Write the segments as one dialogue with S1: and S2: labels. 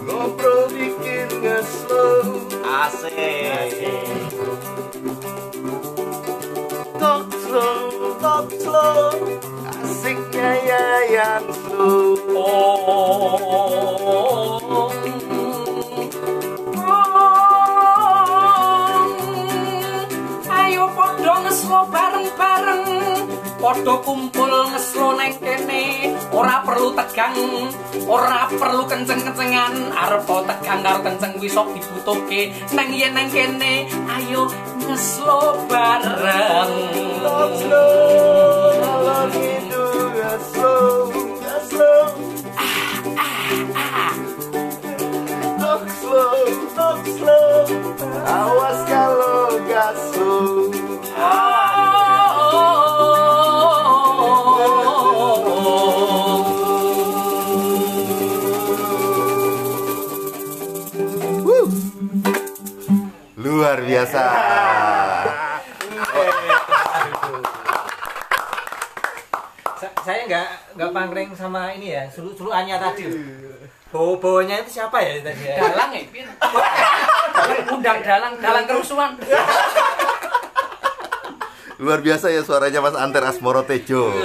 S1: ngobrol bikin ngeslow.
S2: Asik.
S1: Talk slow, asiknya Yayan Slow.
S3: Ayo podo ngeslo bareng-bareng, podo kumpul ngeslo neng kene. Ora perlu tegang, ora perlu kenceng-kencengan. Arep tegang karo kenceng wis sok dibutuhke. Neng yen neng kene, ayo ngeslo bareng.
S1: Talk slow, kalau gitu gak slow. Talk slow, awas kalau gak slow. Luar biasa.
S2: Saya nggak pangring sama ini ya, suluannya tadi. Bawanya itu siapa ya tadi?
S3: Dalang ya, Pin. Undang dalang kerusuhan.
S1: Luar biasa ya suaranya Mas Anter Asmoro Tejo.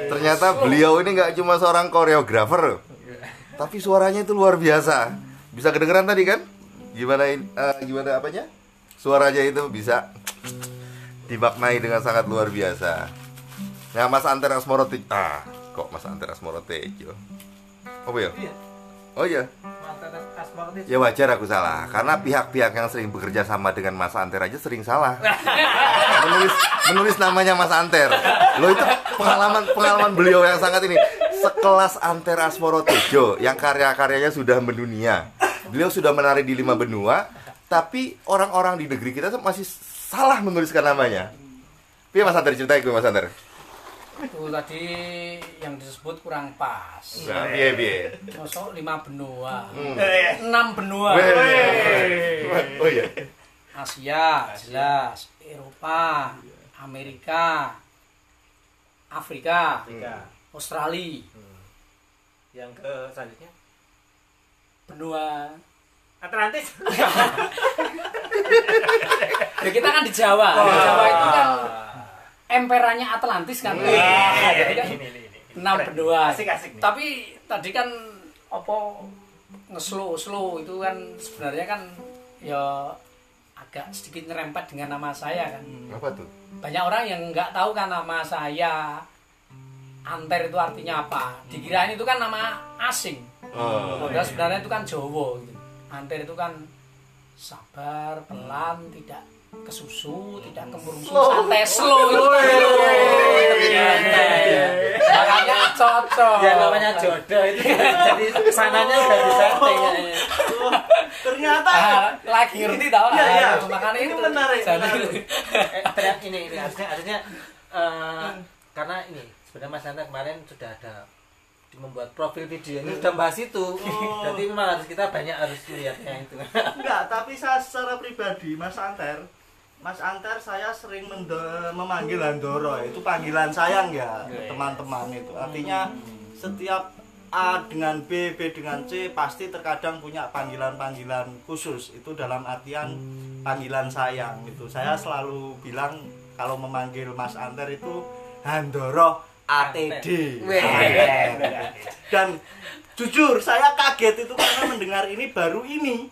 S1: Ternyata beliau ini nggak cuma seorang koreografer, tapi suaranya itu luar biasa. Bisa kedengeran tadi kan? Gimana apanya? Suaranya itu bisa dimaknai dengan sangat luar biasa. Nah, Mas Anter Asmoro Tejo. Kok Mas Anter Asmoro Tejo? Oh ya? Oh iya. Ya wajar aku salah, karena pihak-pihak yang sering bekerja sama dengan Mas Anter aja sering salah. Menulis namanya Mas Anter. Loh, itu pengalaman beliau yang sangat ini. Sekelas Anter Asmoro Tejo yang karya-karyanya sudah mendunia. Beliau sudah menari di 5 benua, tapi orang-orang di negeri kita masih salah menuliskan namanya. Piye Mas Anter, ceritain Mas Anter.
S3: Itu tadi yang disebut kurang pas.
S1: Nah, piye.
S3: Masuk 5 benua. 6 benua.
S1: Oh iya.
S3: Asia, jelas. Eropa, Amerika, Afrika, Australia.
S2: Yang ke selanjutnya
S3: benua
S2: Atlantis.
S3: Ya, kita kan di Jawa. Di Jawa itu kan emperanya Atlantis kan. Jadi kan 6 benua.
S2: Asik-asik nih.
S3: Tapi tadi kan apa slow itu kan sebenarnya kan ya agak sedikit nyerempet dengan nama saya kan.
S1: Apa tuh?
S3: Banyak orang yang nggak tahu kan nama saya. Anter itu artinya apa? Dikirain itu kan nama asing. Padahal sebenarnya itu kan Jawa gitu. Anter itu kan sabar, pelan, tidak kesusu, tidak kemurung, santai, slow itu. Makanya cocok.
S2: Ya namanya jodoh itu. Jadi sananya udah bisa kayaknya.
S4: Ternyata
S3: lagi ngerti tau?
S4: Iya.
S3: Makanya itu
S4: menarik.
S2: Ini artinya karena ini sebenarnya Mas Anta kemarin sudah ada membuat profil video ini sudah bahas itu. Berarti memang kita banyak harus melihatnya itu.
S4: enggak, tapi saya secara pribadi Mas Anter saya sering memanggil Andoro. Itu panggilan sayang ya teman-teman itu. Artinya setiap A dengan B dengan C pasti terkadang punya panggilan-panggilan khusus. Itu dalam artian panggilan sayang itu. Saya selalu bilang kalau memanggil Mas Anter itu Andoro ATD. Dan jujur saya kaget itu karena mendengar ini baru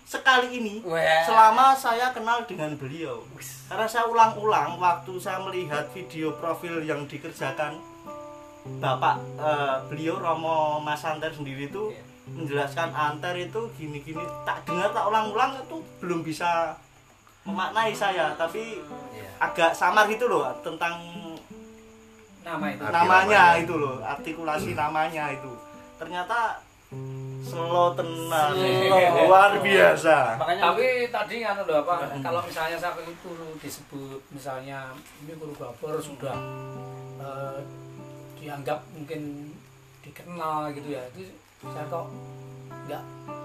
S4: sekali ini selama saya kenal dengan beliau. Karena saya ulang-ulang waktu saya melihat video profil yang dikerjakan Bapak beliau Romo Mas Anter sendiri itu menjelaskan Anter itu gini-gini, tak dengar tak ulang-ulang itu belum bisa memaknai saya, tapi agak samar gitu loh tentang namanya itu loh, artikulasi namanya itu. Ternyata slow tenang, luar biasa.
S3: Tapi tadi kan udah apa? Kalau misalnya saya itu disebut misalnya ini koreografer sudah dianggap mungkin dikenal gitu ya, itu saya kok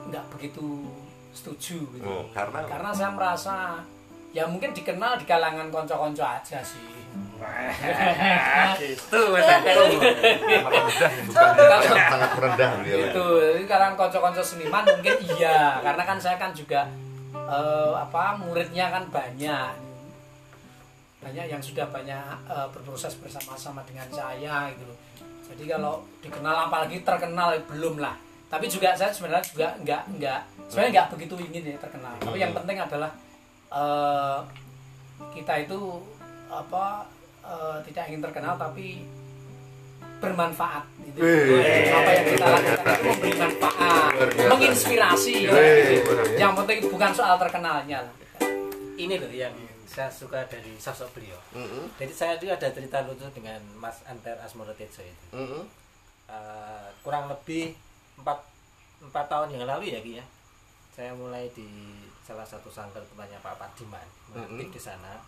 S3: nggak begitu setuju gitu.
S1: Karena
S3: saya merasa ya mungkin dikenal di kalangan konco-konco aja sih. Gitu Mas Anter.
S1: Sangat rendah beliau.
S3: Itu karena kanca-kanca seniman mungkin iya, karena kan saya kan juga muridnya kan banyak yang sudah banyak berproses bersama-sama dengan saya gitu loh. Jadi kalau dikenal apalagi terkenal belum lah. Tapi juga saya sebenarnya juga nggak begitu ingin ya terkenal. Tapi yang penting adalah kita itu tidak ingin terkenal tapi bermanfaat gitu. Apa yang kita lakukan itu memberi manfaat, menginspirasi. Yang penting bukan soal terkenalnya lah.
S2: Ini loh yang saya suka dari sosok beliau. Jadi saya juga ada cerita lucu dengan Mas Anter Asmorotejo itu. Kurang lebih 4 tahun yang lalu ya Ki ya. Saya mulai di salah satu sanggar tempatnya Pak Padiman, mengaktif di sana.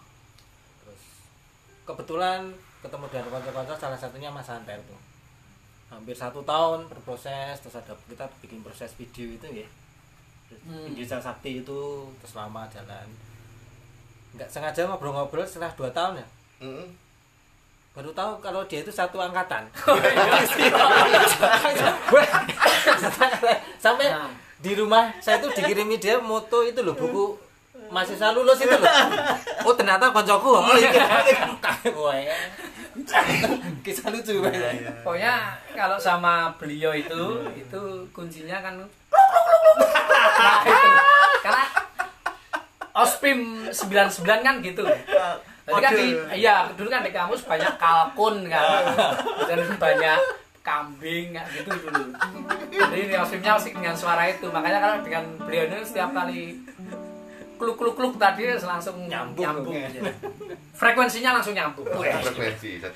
S2: Terus kebetulan ketemu dengan konco-konco, salah satunya Mas Anter tuh. Hampir 1 tahun berproses, terus ada kita bikin proses video itu ya. Video Sakti itu terus lama jalan. Nggak sengaja ngobrol-ngobrol setelah 2 tahun ya. Baru tahu kalau dia itu satu angkatan. Sampai di rumah saya tuh dikirimi dia moto itu loh, buku mahasiswa lulus itu loh. Oh ternyata koncoku. Oh iya. Kisah lucu banget.
S3: Pokoknya kalau sama beliau itu kuncinya kan karena Ospim 99 kan gitu. Jadi kan dulu kan di kampus banyak kalkun kan. Dan banyak kambing kayak gitu dulu. Jadi Ospimnya asik dengan suara itu. Makanya kalau dengan beliau ini setiap kali kluk tadi langsung nyambung. Frekuensinya langsung nyambung.
S1: Satu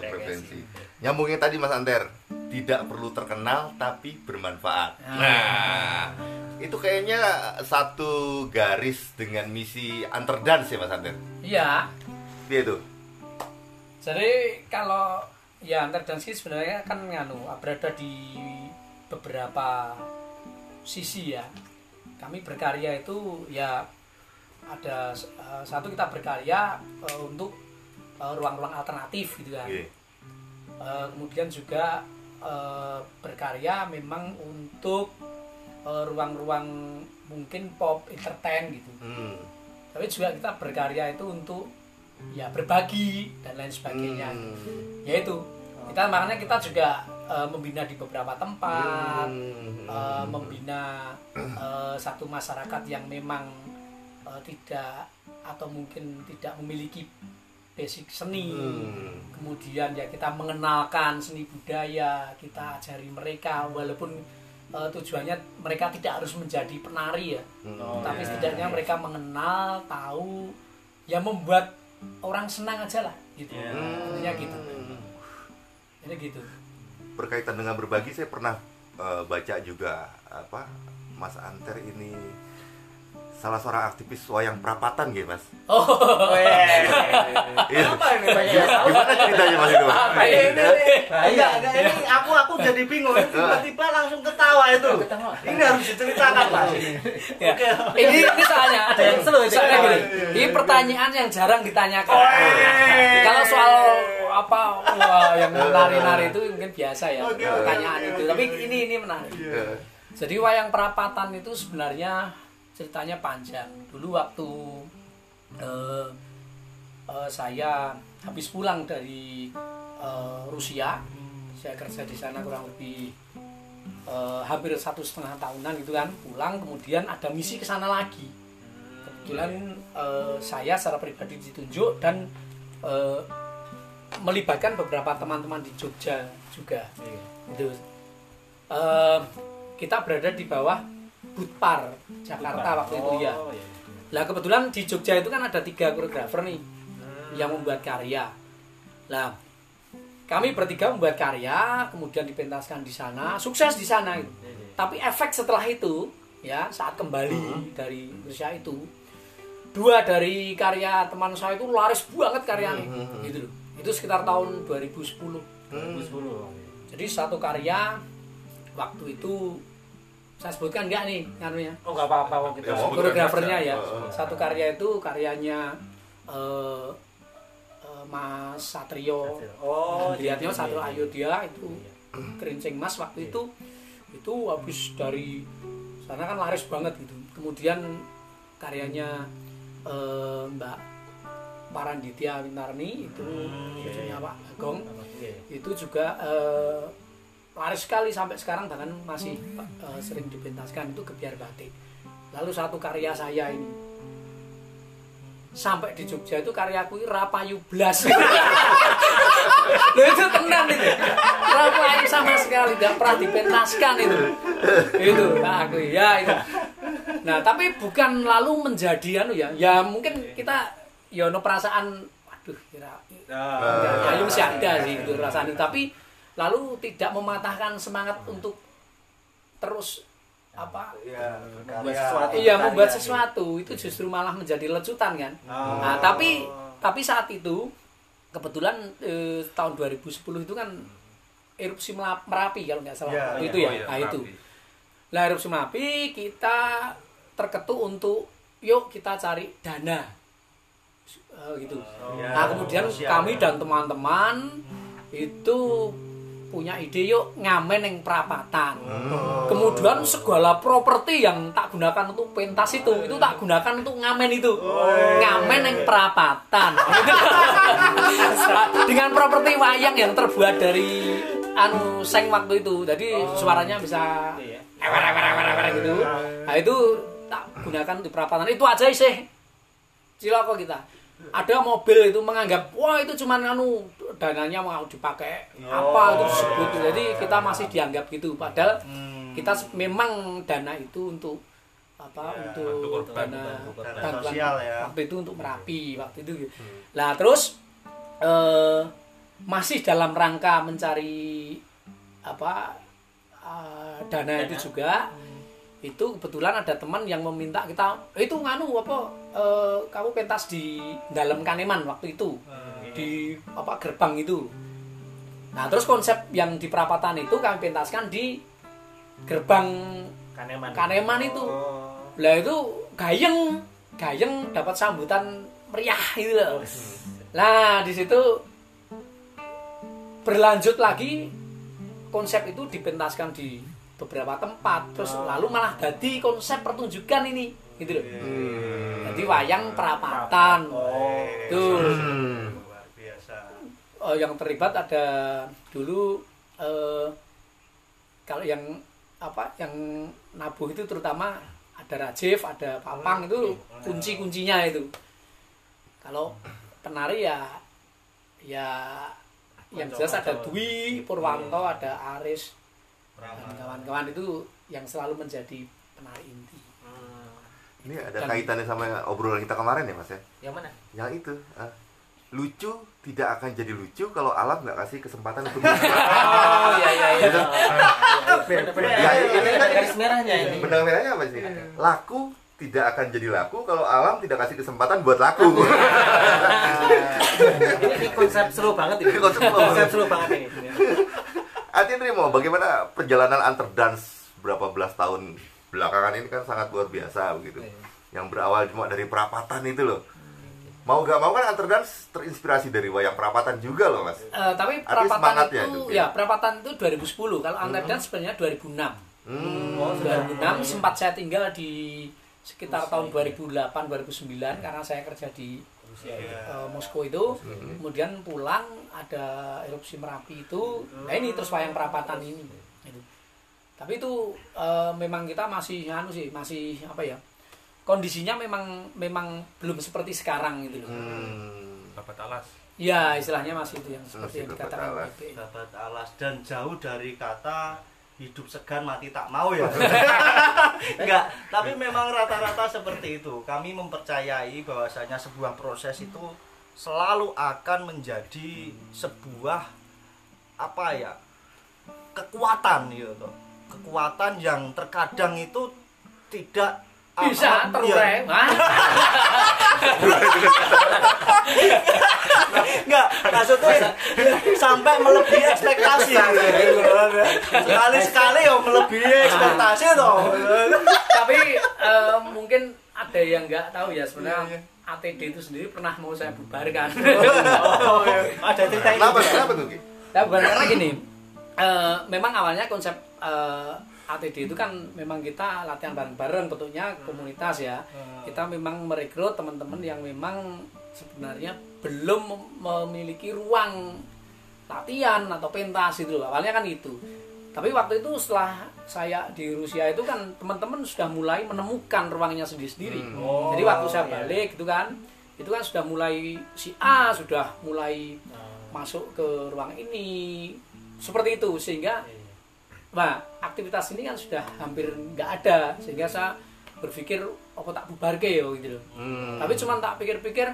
S1: frekuensi. Nyambungnya tadi Mas Anter, tidak perlu terkenal tapi bermanfaat. Nah, itu kayaknya satu garis dengan misi Anterdance ya Mas Anter?
S3: Iya.
S1: Iya itu.
S3: Jadi kalau ya Anterdance sebenarnya kan berada di beberapa sisi ya. Kami berkarya itu ya ada satu kita berkarya untuk ruang-ruang alternatif gitu kan. Kemudian juga berkarya memang untuk ruang-ruang mungkin pop entertain gitu. Tapi juga kita berkarya itu untuk ya berbagi dan lain sebagainya. Yaitu makanya kita juga membina di beberapa tempat, membina satu masyarakat yang memang tidak atau mungkin tidak memiliki basic seni. Kemudian ya kita mengenalkan seni budaya, kita ajari mereka walaupun tujuannya mereka tidak harus menjadi penari ya. Tapi setidaknya mereka mengenal, tahu, ya membuat orang senang aja lah gitu. Intinya gitu. Ini gitu.
S1: Berkaitan dengan berbagi, saya pernah baca juga Mas Anter ini salah seorang aktivis wayang prapatan gitu Mas.
S2: Apa ini banyak?
S1: Gimana ceritanya Mas itu?
S4: Enggak, ini aku jadi bingung. Tiba-tiba langsung ketawa itu. Ini harus diceritakan Mas.
S3: Oke. Ini soalnya ada yang seru ini pertanyaan yang jarang ditanyakan. Kalau soal yang nari-nari itu mungkin biasa ya pertanyaan itu. Tapi ini menarik. Jadi wayang prapatan itu sebenarnya ceritanya panjang. Dulu waktu saya habis pulang dari Rusia, saya kerja di sana kurang lebih hampir 1,5 tahunan gitu kan. Pulang kemudian ada misi ke sana lagi. Kebetulan saya secara pribadi ditunjuk dan melibatkan beberapa teman-teman di Jogja juga. Gitu. Kita berada di bawah Budpar Jakarta waktu itu ya. Lah kebetulan di Jogja itu kan ada 3 koreografer nih yang membuat karya. Lah kami bertiga membuat karya, kemudian dipentaskan di sana, sukses di sana gitu. Tapi efek setelah itu ya saat kembali dari Rusia itu 2 dari karya teman saya itu laris banget karyanya gitu loh. Itu sekitar tahun 2010. Jadi satu karya waktu itu saya sebutkan enggak nih nganunya?
S2: Oh enggak apa-apa kita.
S3: Koreografernya ya. Satu karya itu karyanya Mas Satrio,
S2: iya.
S3: Satrio Ayodhya itu Kerincing Mas waktu itu habis dari sana kan laris banget gitu. Kemudian karyanya Mbak Paranditya Wintarni itu cucunya Pak Agong itu juga laris sekali sampai sekarang, bahkan masih sering dipentaskan itu Gebyar Batik. Lalu satu karya saya ini sampai di Jogja itu karyaku Rapayu Blas. Loh itu tenang itu. Rapayu sama sekali tidak pernah dipentaskan itu. Itu aku ya itu. Nah, tapi bukan lalu menjadi ya mungkin kita ya ono perasaan waduh kira ayo masih ada sih itu perasaan itu, tapi lalu tidak mematahkan semangat untuk terus membuat sesuatu itu justru malah menjadi lecutan kan. Nah, tapi saat itu kebetulan tahun 2010 itu kan erupsi Merapi kalau nggak salah itu ya. Nah itu. Lah erupsi Merapi kita terketuk untuk yuk kita cari dana. Gitu. Nah, kemudian kami dan teman-teman itu punya ide yuk ngamen yang perapatan. Kemudian segala properti yang tak gunakan untuk pentas itu tak gunakan untuk ngamen itu. Ngamen yang perapatan. Dengan properti wayang yang terbuat dari seng waktu itu. Jadi suaranya bisa gitu. Nah, itu tak gunakan untuk perapatan. Itu aja sih. Ciloko kita. Ada mobil itu menganggap wah itu cuman dananya mau dipakai apa itu disebut, jadi kita masih dianggap gitu, padahal kita memang dana itu untuk untuk dana
S4: sosial ya
S3: waktu itu untuk Merapi waktu itu. Nah terus masih dalam rangka mencari dana itu juga. Itu kebetulan ada teman yang meminta kita itu kamu pentas di dalam Kaneman waktu itu di gerbang itu. Nah terus konsep yang di perapatan itu kami pentaskan di gerbang Kaneman itu. Lah itu gayeng dapat sambutan meriah gitu loh. Nah di situ berlanjut lagi konsep itu dipentaskan di beberapa tempat, terus lalu malah jadi konsep pertunjukan ini gitu loh. Jadi wayang perapatan. Tuh.
S4: Luar biasa.
S3: Yang terlibat ada dulu kalau yang yang nabuh itu terutama ada Rajif, ada Papang itu kunci-kuncinya itu. Kalau penari ya yang jelas ada Dwi Purwanto, ada Aris dan kawan-kawan itu yang selalu menjadi penari inti.
S1: Ini ada kaitannya sama obrolan kita kemarin ya Mas ya?
S2: Yang mana?
S1: Yang itu lucu tidak akan jadi lucu kalau alam nggak kasih kesempatan untuk lucu.
S2: Iya. Ini garis merahnya ini.
S1: Benang merahnya apa sih? Laku tidak akan jadi laku kalau alam tidak kasih kesempatan buat laku.
S2: Ini konsep seru banget ini. Konsep seru banget ini.
S1: Ati Trimo, bagaimana perjalanan antar dance berapa belas tahun belakangan ini kan sangat luar biasa begitu. Yang berawal cuma dari perapatan itu loh. Mau gak mau kan antar dance terinspirasi dari wayang perapatan juga loh Mas.
S3: Tapi perapatan perapatan itu 2010. Kalau antar dance sebenarnya 2006. 2006 sempat saya tinggal di sekitar tahun 2008-2009 karena saya kerja di Moskow itu. Kemudian pulang ada erupsi Merapi itu. Nah ini terus wayang perapatan ini. Tapi itu memang kita masih masih kondisinya memang belum seperti sekarang gitu loh.
S5: Babat alas.
S3: Ya, istilahnya masih itu yang seperti yang dikatakan
S4: babat alas dan jauh dari kata hidup segan mati tak mau ya. Enggak, tapi memang rata-rata seperti itu. Kami mempercayai bahwasanya sebuah proses itu selalu akan menjadi sebuah kekuatan gitu. Kekuatan yang terkadang itu tidak
S3: bisa terurai.
S4: Enggak, maksudnya sampai melebihi ekspektasi. Sekali-sekali ya melebihi ekspektasi toh.
S3: Tapi mungkin ada yang nggak tahu ya sebenarnya ATD itu sendiri pernah mau saya bubarkan.
S2: Ada cerita ini.
S1: Kenapa tuh?
S3: Nah, bukan karena gini. Memang awalnya konsep ATD itu kan memang kita latihan bareng-bareng, bentuknya komunitas ya. Kita memang merekrut teman-teman yang memang sebenarnya belum memiliki ruang latihan atau pentas itu loh. Awalnya kan itu. Tapi waktu itu setelah saya di Rusia itu kan teman-teman sudah mulai menemukan ruangnya sendiri-sendiri. Jadi waktu saya balik itu kan sudah mulai si A sudah mulai masuk ke ruang ini seperti itu, sehingga aktivitas ini kan sudah hampir nggak ada, sehingga saya berpikir apa tak bubarke ya gitu loh. Tapi cuman tak pikir-pikir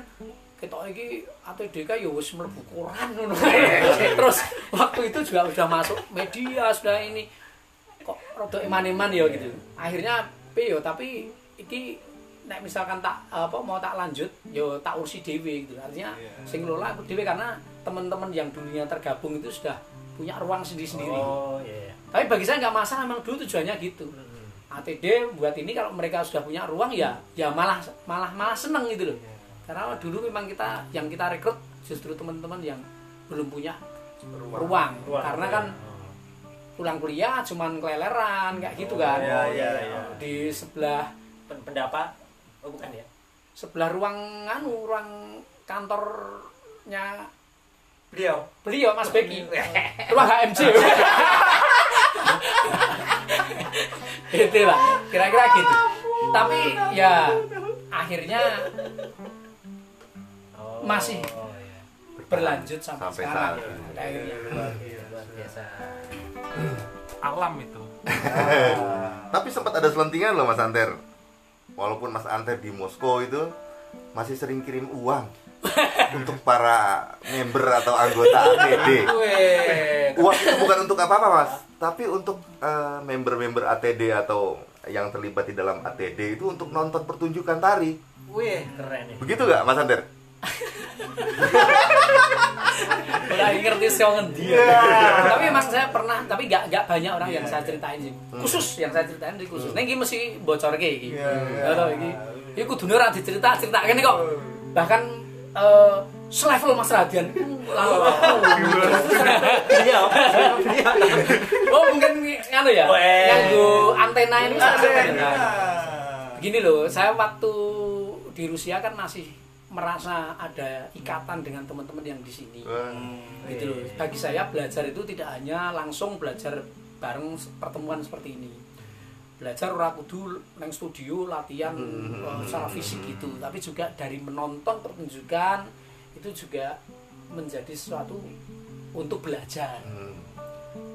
S3: ketok iki ATDK ya wis mlebu koran ngono. Terus waktu itu juga sudah masuk media, sudah ini kok rada eman-eman ya gitu. Akhirnya yo tapi iki nek misalkan tak mau tak lanjut yo tak ursi dhewe gitu. Artinya sing ngelola aku dhewe karena teman-teman yang dulunya tergabung itu sudah punya ruang sendiri-sendiri. Tapi bagi saya nggak masalah, memang dulu tujuannya gitu. ATD buat ini kalau mereka sudah punya ruang ya malah seneng gitu loh. Karena dulu memang yang kita rekrut justru teman-teman yang belum punya ruang. Karena kan pulang kuliah cuman keleleran kayak gitu kan. Di sebelah
S2: pendapat bukan ya?
S3: Sebelah ruang kantornya beliau Mas Beki. Ruang HMC. Gitu lah. Kira-kira gitu. Tapi ya akhirnya masih berlanjut sampai sekarang.
S2: Luar biasa.
S5: Alam itu.
S1: Tapi sempat ada selentingan loh Mas Anter. Walaupun Mas Anter di Moskow itu masih sering kirim uang untuk para member atau anggota ATD. Uang itu bukan untuk apa-apa Mas, tapi untuk member-member ATD atau yang terlibat di dalam ATD itu untuk nonton pertunjukan tari.
S2: Wih, keren ya.
S1: Begitu gak Mas Anter?
S3: Udah ngerti soalnya dia. Tapi memang saya pernah, tapi gak banyak orang yang saya ceritain sih. Khusus yang saya ceritain sih khusus. Nek iki mesti bocorke iki. Lho iki kudune ora dicerita-critakne kok. Bahkan selevel Mas Radian lalu iya. Oh mungkin nganu ya. Nganggo antena ini begini loh, saya waktu di Rusia kan masih merasa ada ikatan dengan teman-teman yang di sini. Gitu loh. Bagi saya belajar itu tidak hanya langsung belajar bareng pertemuan seperti ini. Belajar ora kudu nang studio latihan secara fisik gitu, tapi juga dari menonton pertunjukan itu juga menjadi sesuatu untuk belajar.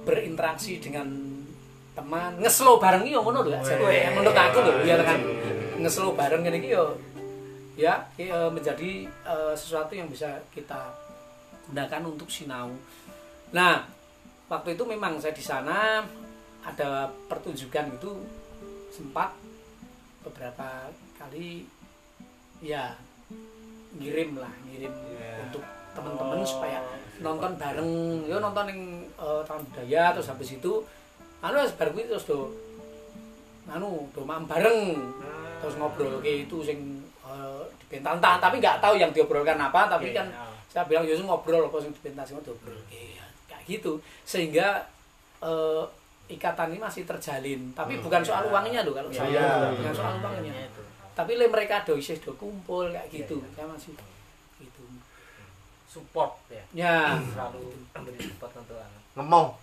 S3: Berinteraksi dengan teman, ngeslow bareng yo ngono lho. Menurut aku lho, ya kan. Ngeslow bareng ngene iki yo ya menjadi sesuatu yang bisa kita gunakan untuk sinau. Nah, waktu itu memang saya di sana ada pertunjukan itu sempat beberapa kali ya ngirim untuk teman-teman supaya nonton bareng, yo nonton yang tahun budaya, terus habis itu bareng itu terus do main bareng terus ngobrol kayak itu sing dibentang-tang, tapi nggak tahu yang diobrolkan apa, tapi kan saya bilang ya ngobrol apa sing dibentas ngobrol kayak gitu, sehingga ikatan ini masih terjalin, tapi bukan soal uangnya loh kalau saya, bukan soal uangnya, tapi mereka isih kumpul kayak gitu, saya masih gitu
S2: support
S3: ya
S2: selalu memberi support untuk
S1: ngomong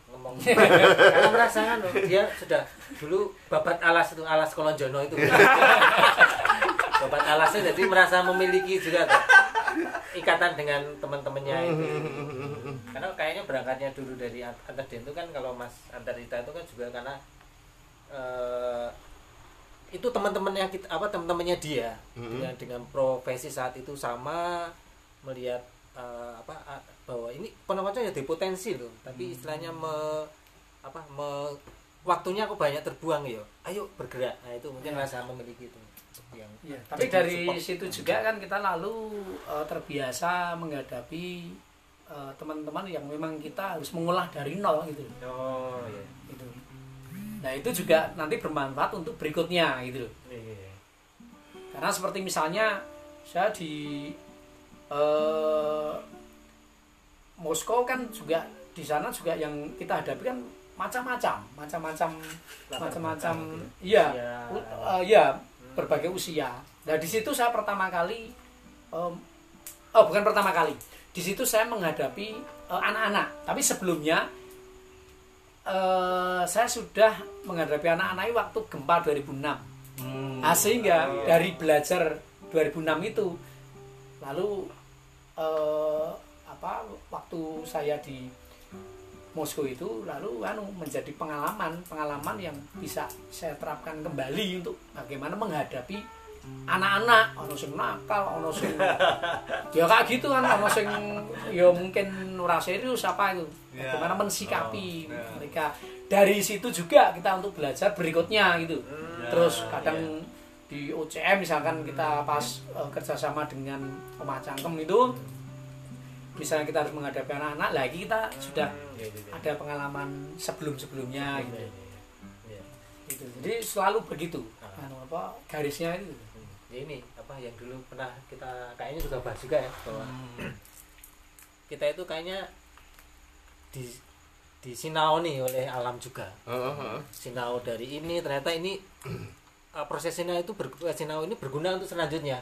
S2: karena merasakan loh dia sudah dulu babat alas Kolonjono itu babat alasnya, jadi merasa memiliki juga ikatan dengan teman-temannya itu. Karena kayaknya berangkatnya dulu dari Anterden itu kan, kalau Mas Antarita itu kan juga karena itu teman-temannya teman-temannya dia dengan profesi saat itu sama, melihat bahwa ini penontonnya jadi potensi loh, tapi istilahnya waktunya aku banyak terbuang ya, ayo bergerak. Nah itu mungkin rasa memiliki itu yang
S3: tapi dari situ juga kan kita lalu terbiasa menghadapi teman-teman yang memang kita harus mengolah dari nol gitu. Gitu. Nah itu juga nanti bermanfaat untuk berikutnya gitu loh. Karena seperti misalnya saya di Moskow kan juga, di sana juga yang kita hadapi kan macam-macam, iya, iya, berbagai usia. Nah di situ saya pertama kali, bukan pertama kali, di situ saya menghadapi anak-anak. Tapi sebelumnya saya sudah menghadapi anak-anak waktu gempa 2006. Sehingga dari belajar 2006 itu, lalu waktu saya di Moskow itu lalu menjadi pengalaman yang bisa saya terapkan kembali untuk bagaimana menghadapi anak-anak, ono sing nakal, ono sing ya kayak gitu kan, ono sing ya mungkin ora serius apa itu. Bagaimana mensikapi mereka. Dari situ juga kita untuk belajar berikutnya gitu. Terus kadang di OCM misalkan kita pas kerjasama dengan Omah Cangkem itu, misalnya kita harus menghadapi anak-anak, lagi kita sudah ada pengalaman sebelum-sebelumnya gitu. Gitu. Jadi selalu begitu. Garisnya itu.
S2: Ya ini yang dulu pernah kita kayaknya juga bahas juga ya, bahwa kita itu kayaknya di sinau nih oleh alam juga. Sinau dari ini, ternyata ini proses sinau ini berguna untuk selanjutnya.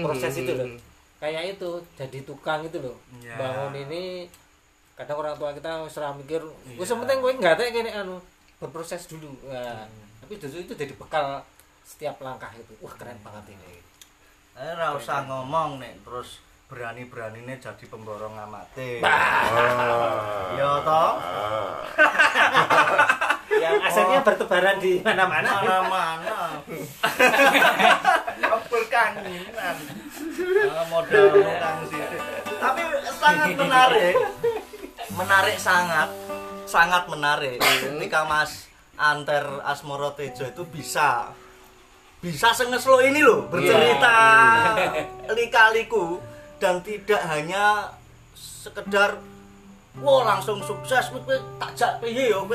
S2: Proses itu loh. Kayak itu jadi tukang itu loh. Bangun ini kadang orang tua kita serah mikir, wis penting kowe enggak teh kene berproses dulu. Nah, tapi justru itu jadi bekal setiap langkah itu. Wah, keren banget ini.
S4: Ora usah ngomong nek terus berani-beranine jadi pemborong amate. Ya toh?
S2: Yang asalnya bertebaran di mana-mana.
S4: Mana-mana. Berkanginan. Modal kang situ. Tapi sangat menarik. Menarik sangat menarik. Ketika Mas Anter Asmorotejo itu bisa sengeslo ini loh bercerita lika-liku, dan tidak hanya sekedar langsung sukses kowe takjak piye yo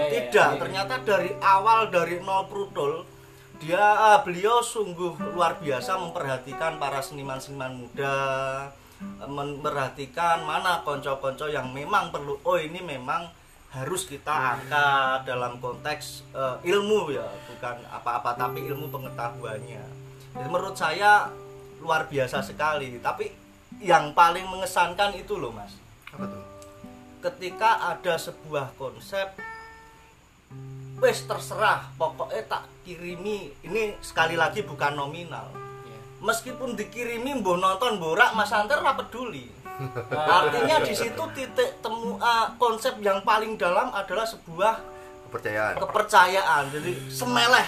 S4: tidak. Ternyata dari awal, dari nol prudol, beliau sungguh luar biasa memperhatikan para seniman-seniman muda, memperhatikan mana konco-konco yang memang perlu, ini memang harus kita angkat dalam konteks ilmu ya, bukan apa-apa tapi ilmu pengetahuannya. Jadi menurut saya luar biasa sekali. Tapi yang paling mengesankan itu loh Mas,
S1: apa tuh?
S4: Ketika ada sebuah konsep, wes terserah, pokoknya tak kirimi. Ini sekali lagi bukan nominal. Meskipun dikirimi mbok nonton borak, Mas Anter ora peduli. Artinya di situ titik temu konsep yang paling dalam adalah sebuah kepercayaan. Jadi semeleh.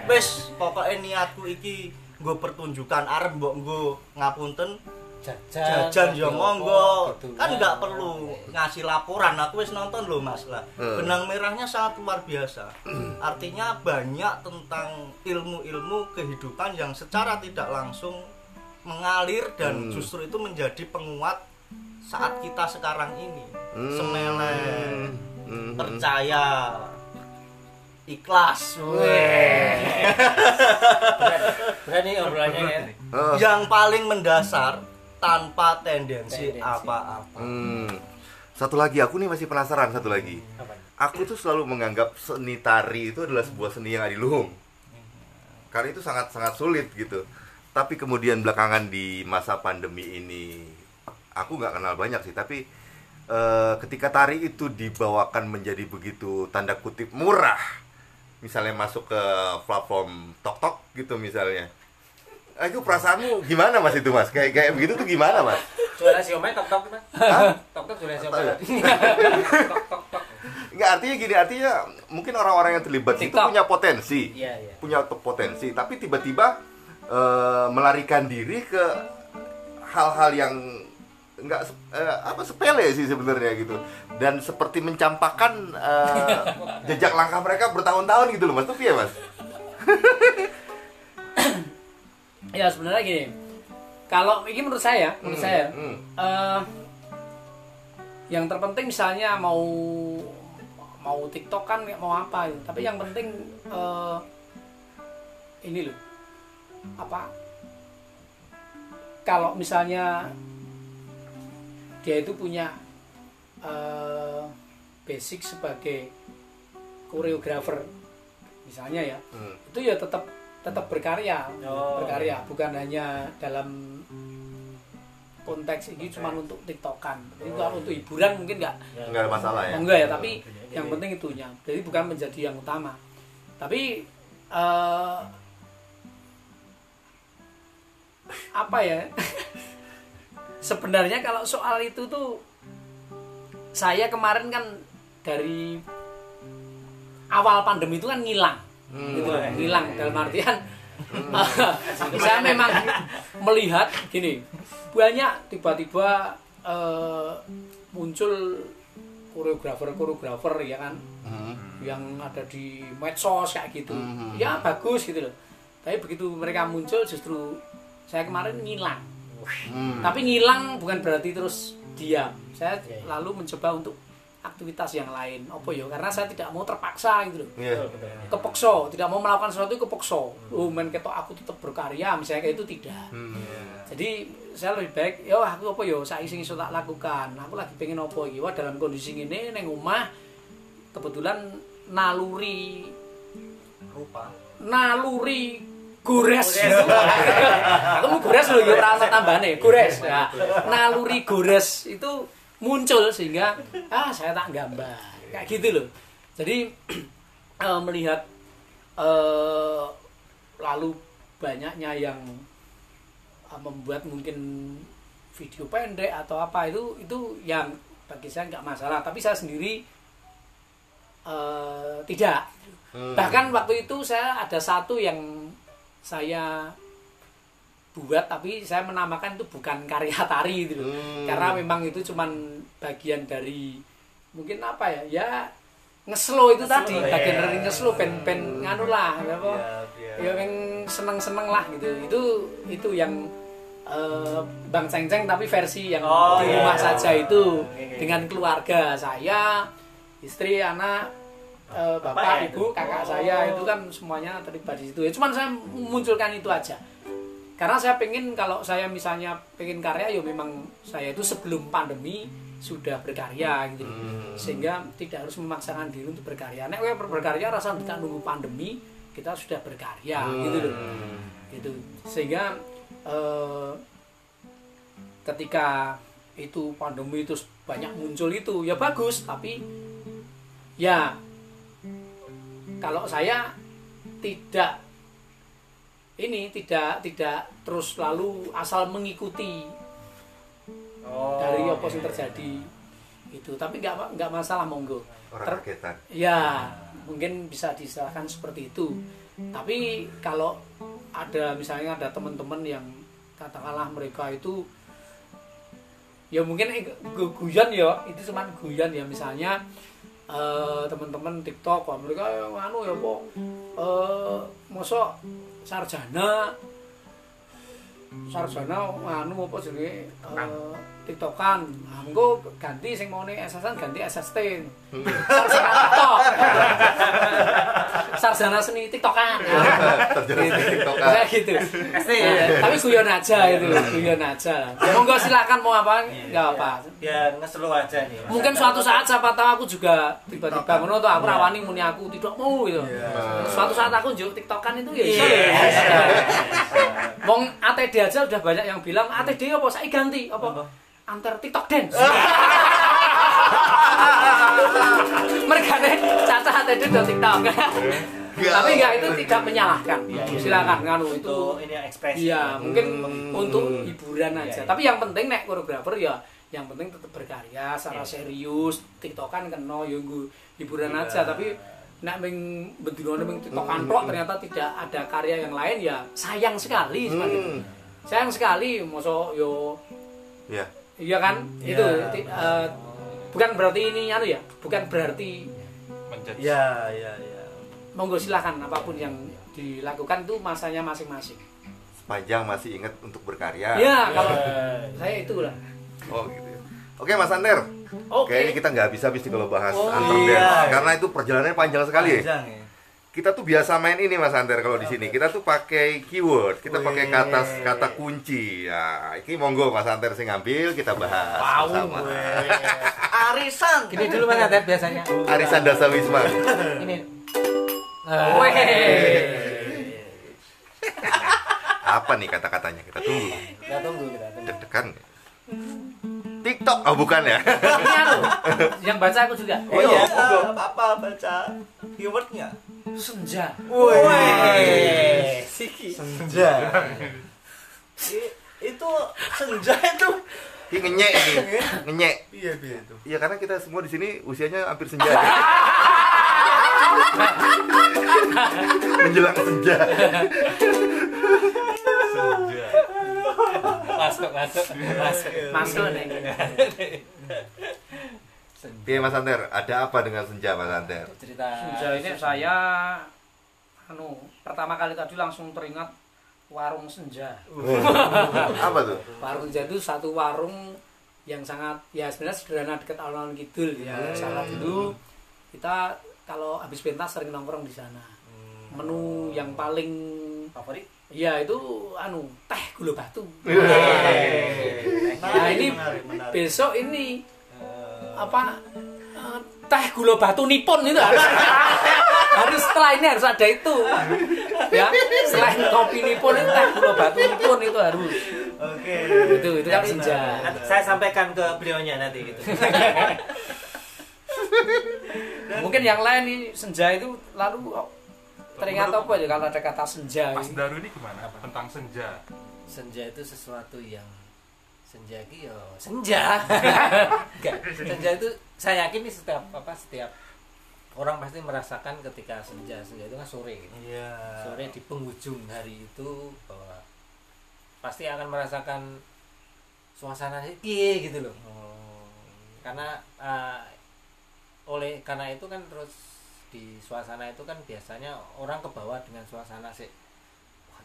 S4: Wis pokoke niatku iki nggo pertunjukan arep mbok nggo ngapunten jajan ya monggo gitu. Kan enggak perlu ngasih laporan, aku wis nonton loh Mas lah. Benang merahnya sangat luar biasa. Artinya banyak tentang ilmu-ilmu kehidupan yang secara tidak langsung mengalir dan justru itu menjadi penguat saat kita sekarang ini. Semeleh, percaya, ikhlas.
S2: Berani obrolannya ya.
S4: Yang paling mendasar, tanpa tendensi apa-apa.
S1: Satu lagi, aku nih masih penasaran satu lagi. Aku tuh selalu menganggap seni tari itu adalah sebuah seni yang adiluhung. Karena itu sangat-sangat sulit gitu. Tapi kemudian belakangan di masa pandemi ini, aku nggak kenal banyak sih, tapi ketika tari itu dibawakan menjadi begitu tanda kutip murah, misalnya masuk ke platform TokTok gitu misalnya, itu perasaanmu gimana Mas itu Mas? Kayak begitu tuh gimana Mas?
S2: Jualan siomay TokTok Mas? TokTok jualan siomay.
S1: Enggak, artinya gini, artinya mungkin orang-orang yang terlibat itu punya potensi, punya potensi, tapi tiba-tiba melarikan diri ke hal-hal yang enggak sepele sih sebenarnya gitu, dan seperti mencampakkan jejak langkah mereka bertahun-tahun gitu loh Mas. Itu ya Mas?
S3: Ya sebenarnya gini, kalau ini menurut saya, yang terpenting misalnya mau TikTok kan mau apa gitu, tapi yang penting ini loh, kalau misalnya dia itu punya basic sebagai koreografer misalnya ya, itu ya tetap berkarya, bukan hanya dalam konteks ini cuma untuk tiktokan. Itu kalau untuk hiburan mungkin nggak
S1: ada masalah ya.
S3: Enggak ya, tapi yang penting itunya. Jadi bukan menjadi yang utama. Tapi apa ya? Sebenarnya kalau soal itu tuh saya kemarin kan dari awal pandemi itu kan ngilang. Gitu, ngilang dalam artian saya memang melihat gini, banyak tiba-tiba muncul koreografer ya kan, yang ada di medsos kayak gitu, ya bagus gitu loh. Tapi begitu mereka muncul justru saya kemarin ngilang. Tapi ngilang bukan berarti terus diam. Saya lalu mencoba untuk aktivitas yang lain. Apa ya? Karena saya tidak mau terpaksa gitu loh. Kepeksa, tidak mau melakukan sesuatu kepeksa. Men ketok aku tetap berkarya, misalnya kayak itu tidak. Jadi saya lebih baik, ya aku apa ya, saya sing iso tak lakukan. Aku lagi pengen apa iki? Wah, dalam kondisi ngene ning omah kebetulan naluri gores. Aku mau gores lho ya ora ana tambane, gores. Nah, naluri gores itu muncul sehingga saya tak gambar kayak gitu loh. Jadi melihat lalu banyaknya yang membuat mungkin video pendek atau apa itu yang bagi saya nggak masalah, tapi saya sendiri tidak. Bahkan waktu itu saya ada satu yang saya buat tapi saya menamakan itu bukan karya tari gitu loh. Karena memang itu cuman bagian dari mungkin apa ya ngeslow itu tadi, bagian dari ngeslow pen nganu lah apa ya yang seneng lah gitu. Itu yang Bang Ceng-Ceng tapi versi yang di rumah saja itu dengan keluarga saya, istri, anak, bapak, ibu, kakak saya itu kan semuanya terlibat di situ. Ya cuman saya munculkan itu aja. Karena saya pengen kalau saya misalnya pengen karya ya memang saya itu sebelum pandemi sudah berkarya gitu. Sehingga tidak harus memaksakan diri untuk berkarya. Nek berkarya rasa tidak nunggu pandemi, kita sudah berkarya gitu loh. Gitu. Sehingga ketika itu pandemi itu banyak muncul itu ya bagus, tapi ya kalau saya tidak terus lalu asal mengikuti dari apa yang terjadi itu, tapi nggak masalah, monggo. Ya mungkin bisa disalahkan seperti itu. Tapi kalau ada misalnya ada teman-teman yang katakanlah mereka itu ya mungkin guyon ya, itu cuma guyon ya, misalnya teman-teman TikTok mereka anu ya kok mosok sarjana anu apa jenenge TikTokan. Engko ganti sing maune SS-an ganti SST. Sarjana TikTok. Sarjana seni TikTokan.
S1: Sarjana TikTokan.
S3: Gitu. Tapi guyon aja itu, guyon aja. Monggo silakan mau apa enggak apa.
S2: Ya ngeselo aja nih.
S3: Mungkin suatu saat siapa tahu aku juga tiba-tiba ngono to, aku rawani muni aku tidak mau gitu. Suatu saat aku njuk TikTokan itu ya iso. Wong ATD aja udah banyak yang bilang ATD apa saiki ganti apa antar TikTok dance. Mereka nih caca ATD dan TikTok. Tapi enggak, itu tidak menyalahkan. Silakan nganu itu
S2: ini ekspresi.
S3: Iya, mungkin untuk hiburan aja. Tapi yang penting nek koreografer ya yang penting tetap berkarya secara serius. TikTokan kena ya hiburan aja, tapi nek ming bendinone ming TikTokan tok ternyata tidak ada karya yang lain ya sayang sekali seperti itu. Sayang sekali mosok yo. Iya kan? Itu bukan berarti ini anu ya, bukan berarti
S5: menjadi.
S4: Ya.
S3: Monggo silakan apapun yang dilakukan itu masanya masing-masing.
S1: Sepanjang masih ingat untuk berkarya.
S3: Ya, kalau saya itulah.
S1: Oh gitu ya. Oke Mas Ander.
S3: Oke.
S1: Kayaknya kita nggak habis-habis nih kalau bahas antar dance. Karena itu perjalanannya panjang sekali. kita tuh biasa main ini Mas Anter kalau di sini. Kita tuh pakai keyword, kita pakai kata kunci. Ya, ini monggo Mas Anter sing ngambil, kita bahas bersama.
S4: Arisan.
S2: Gini dulu Mas Anter biasanya.
S1: Arisan Dasawisma.
S2: Ini.
S1: Apa nih kata-katanya? Kita tunggu.
S2: Kita tunggu.
S1: Deg-degan. TikTok, oh bukan ya?
S3: Ini aku. Yang baca aku juga.
S4: Oh iya, apa baca keywordnya?
S3: Senja.
S4: Woi, senja. Itu senja itu.
S1: Ini ngenyek ini, ngenyek.
S4: Iya itu.
S1: Iya karena kita semua di sini usianya hampir senja. Menjelang senja.
S3: Masuk nih.
S1: Iya Mas Anter, ada apa dengan senja Mas Anter?
S2: Cerita.
S3: Senja ini saya pertama kali tadi langsung teringat warung senja.
S1: Apa tuh?
S3: Warung senja itu satu warung yang sangat ya sebenarnya sederhana dekat alun-alun kidul ya. Salah dulu kita kalau habis pentas sering nongkrong di sana. Menu yang paling
S2: Favorit?
S3: ya itu teh gula batu.
S4: Nah,
S3: ini
S4: menarik.
S3: besok ini teh gula batu nipon itu harus setelah ini harus ada itu ya, selain kopi nipon itu teh gula batu nipon itu harus.
S4: Oke.
S3: Itu kan senja.
S2: Saya sampaikan ke beliaunya nanti gitu.
S3: Mungkin yang lain nih senja itu lalu teringat apa ya kalau ada kata senja
S5: Mas
S3: ini?
S5: Daru ini gimana tentang senja?
S2: Senja itu sesuatu yang senja ki yo senja. Enggak, senja itu saya yakin nih setiap orang pasti merasakan ketika senja itu kan sore gitu.
S4: Iya.
S2: Sore di penghujung hari itu bahwa pasti akan merasakan suasana piye gitu loh. Karena karena itu kan terus di suasana itu kan biasanya orang ke bawah dengan suasana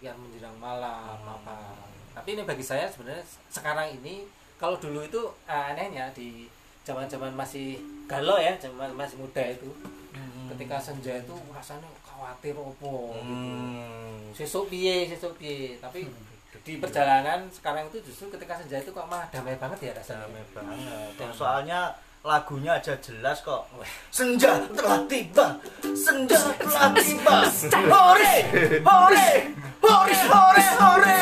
S2: yang menjelang malam apa. Tapi ini bagi saya sebenarnya sekarang ini, kalau dulu itu anehnya di zaman-zaman masih galau ya, zaman masih muda itu, ketika senja itu rasanya khawatir opo gitu. Sesuk piye. Tapi di perjalanan sekarang itu justru ketika senja itu kok malah damai banget ya rasanya.
S4: Damai banget. Dan soalnya lagunya aja jelas kok. Senja telah tiba. Senja telah tiba. Hore! Hore! Hore! Hore! Hore!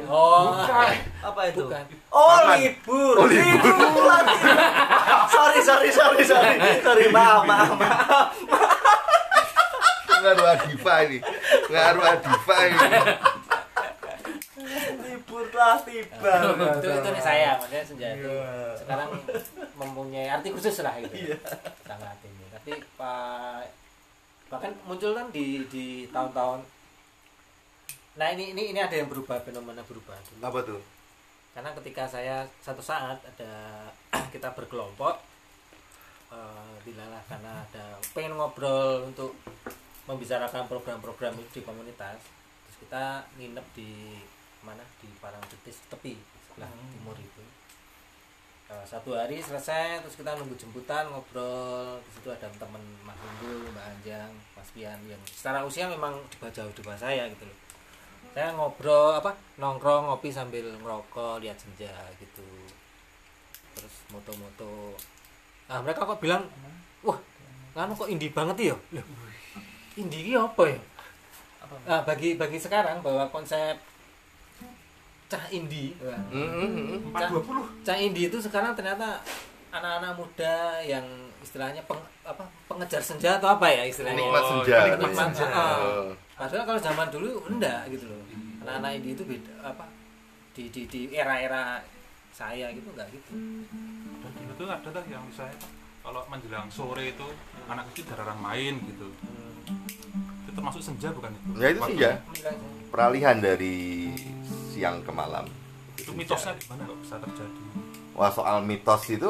S2: Oh,
S4: Apa itu?
S2: bukan.
S4: Oh,
S1: Paman.
S4: libur.
S1: Oh, libur.
S4: telah tiba. Sorry. Maaf.
S1: Ngaruh Adifa ini.
S4: Libur telah tiba.
S2: itu nih saya, maksudnya senja itu
S4: Iya.
S2: sekarang mempunyai arti khusus lah gitu.
S4: Iya.
S2: Sangat ini. Tapi bahkan muncul kan di tahun-tahun. Nah ini ada yang berubah, fenomena berubah.
S1: Apa tuh?
S2: Karena ketika saya satu saat ada kita berkelompok, dilalah karena ada pengen ngobrol untuk membicarakan program-program itu di komunitas. Terus kita nginep di mana, di Parangtritis tepi sebelah timur itu. Satu hari selesai, terus kita nunggu jemputan, ngobrol. Di situ ada teman Mas Unggul, Mbak Anjang, Mas Pian yang secara usia memang jauh di bawah saya gitu loh. Saya ngobrol nongkrong ngopi sambil ngerokok, lihat senja gitu. Terus moto-moto. Nah, mereka kok bilang, "Wah, kan kok indie banget ya?" Loh, indie ini apa ya? Nah, bagi sekarang bahwa konsep cah indie, cah indie itu sekarang ternyata anak-anak muda yang istilahnya pengejar senja atau apa ya istilahnya?
S1: Penikmat senja.
S2: Penikmat senja. Padahal kalau zaman dulu enggak gitu loh. Anak-anak indie itu beda di era-era saya gitu enggak gitu.
S5: Dan dulu tuh ada tuh yang misalnya kalau menjelang sore itu anak kecil jarang main gitu. Itu termasuk senja bukan itu?
S1: Ya itu senja. Peralihan dari siang ke malam.
S5: Itu mitosnya gimana kok bisa terjadi?
S1: Wah soal mitos itu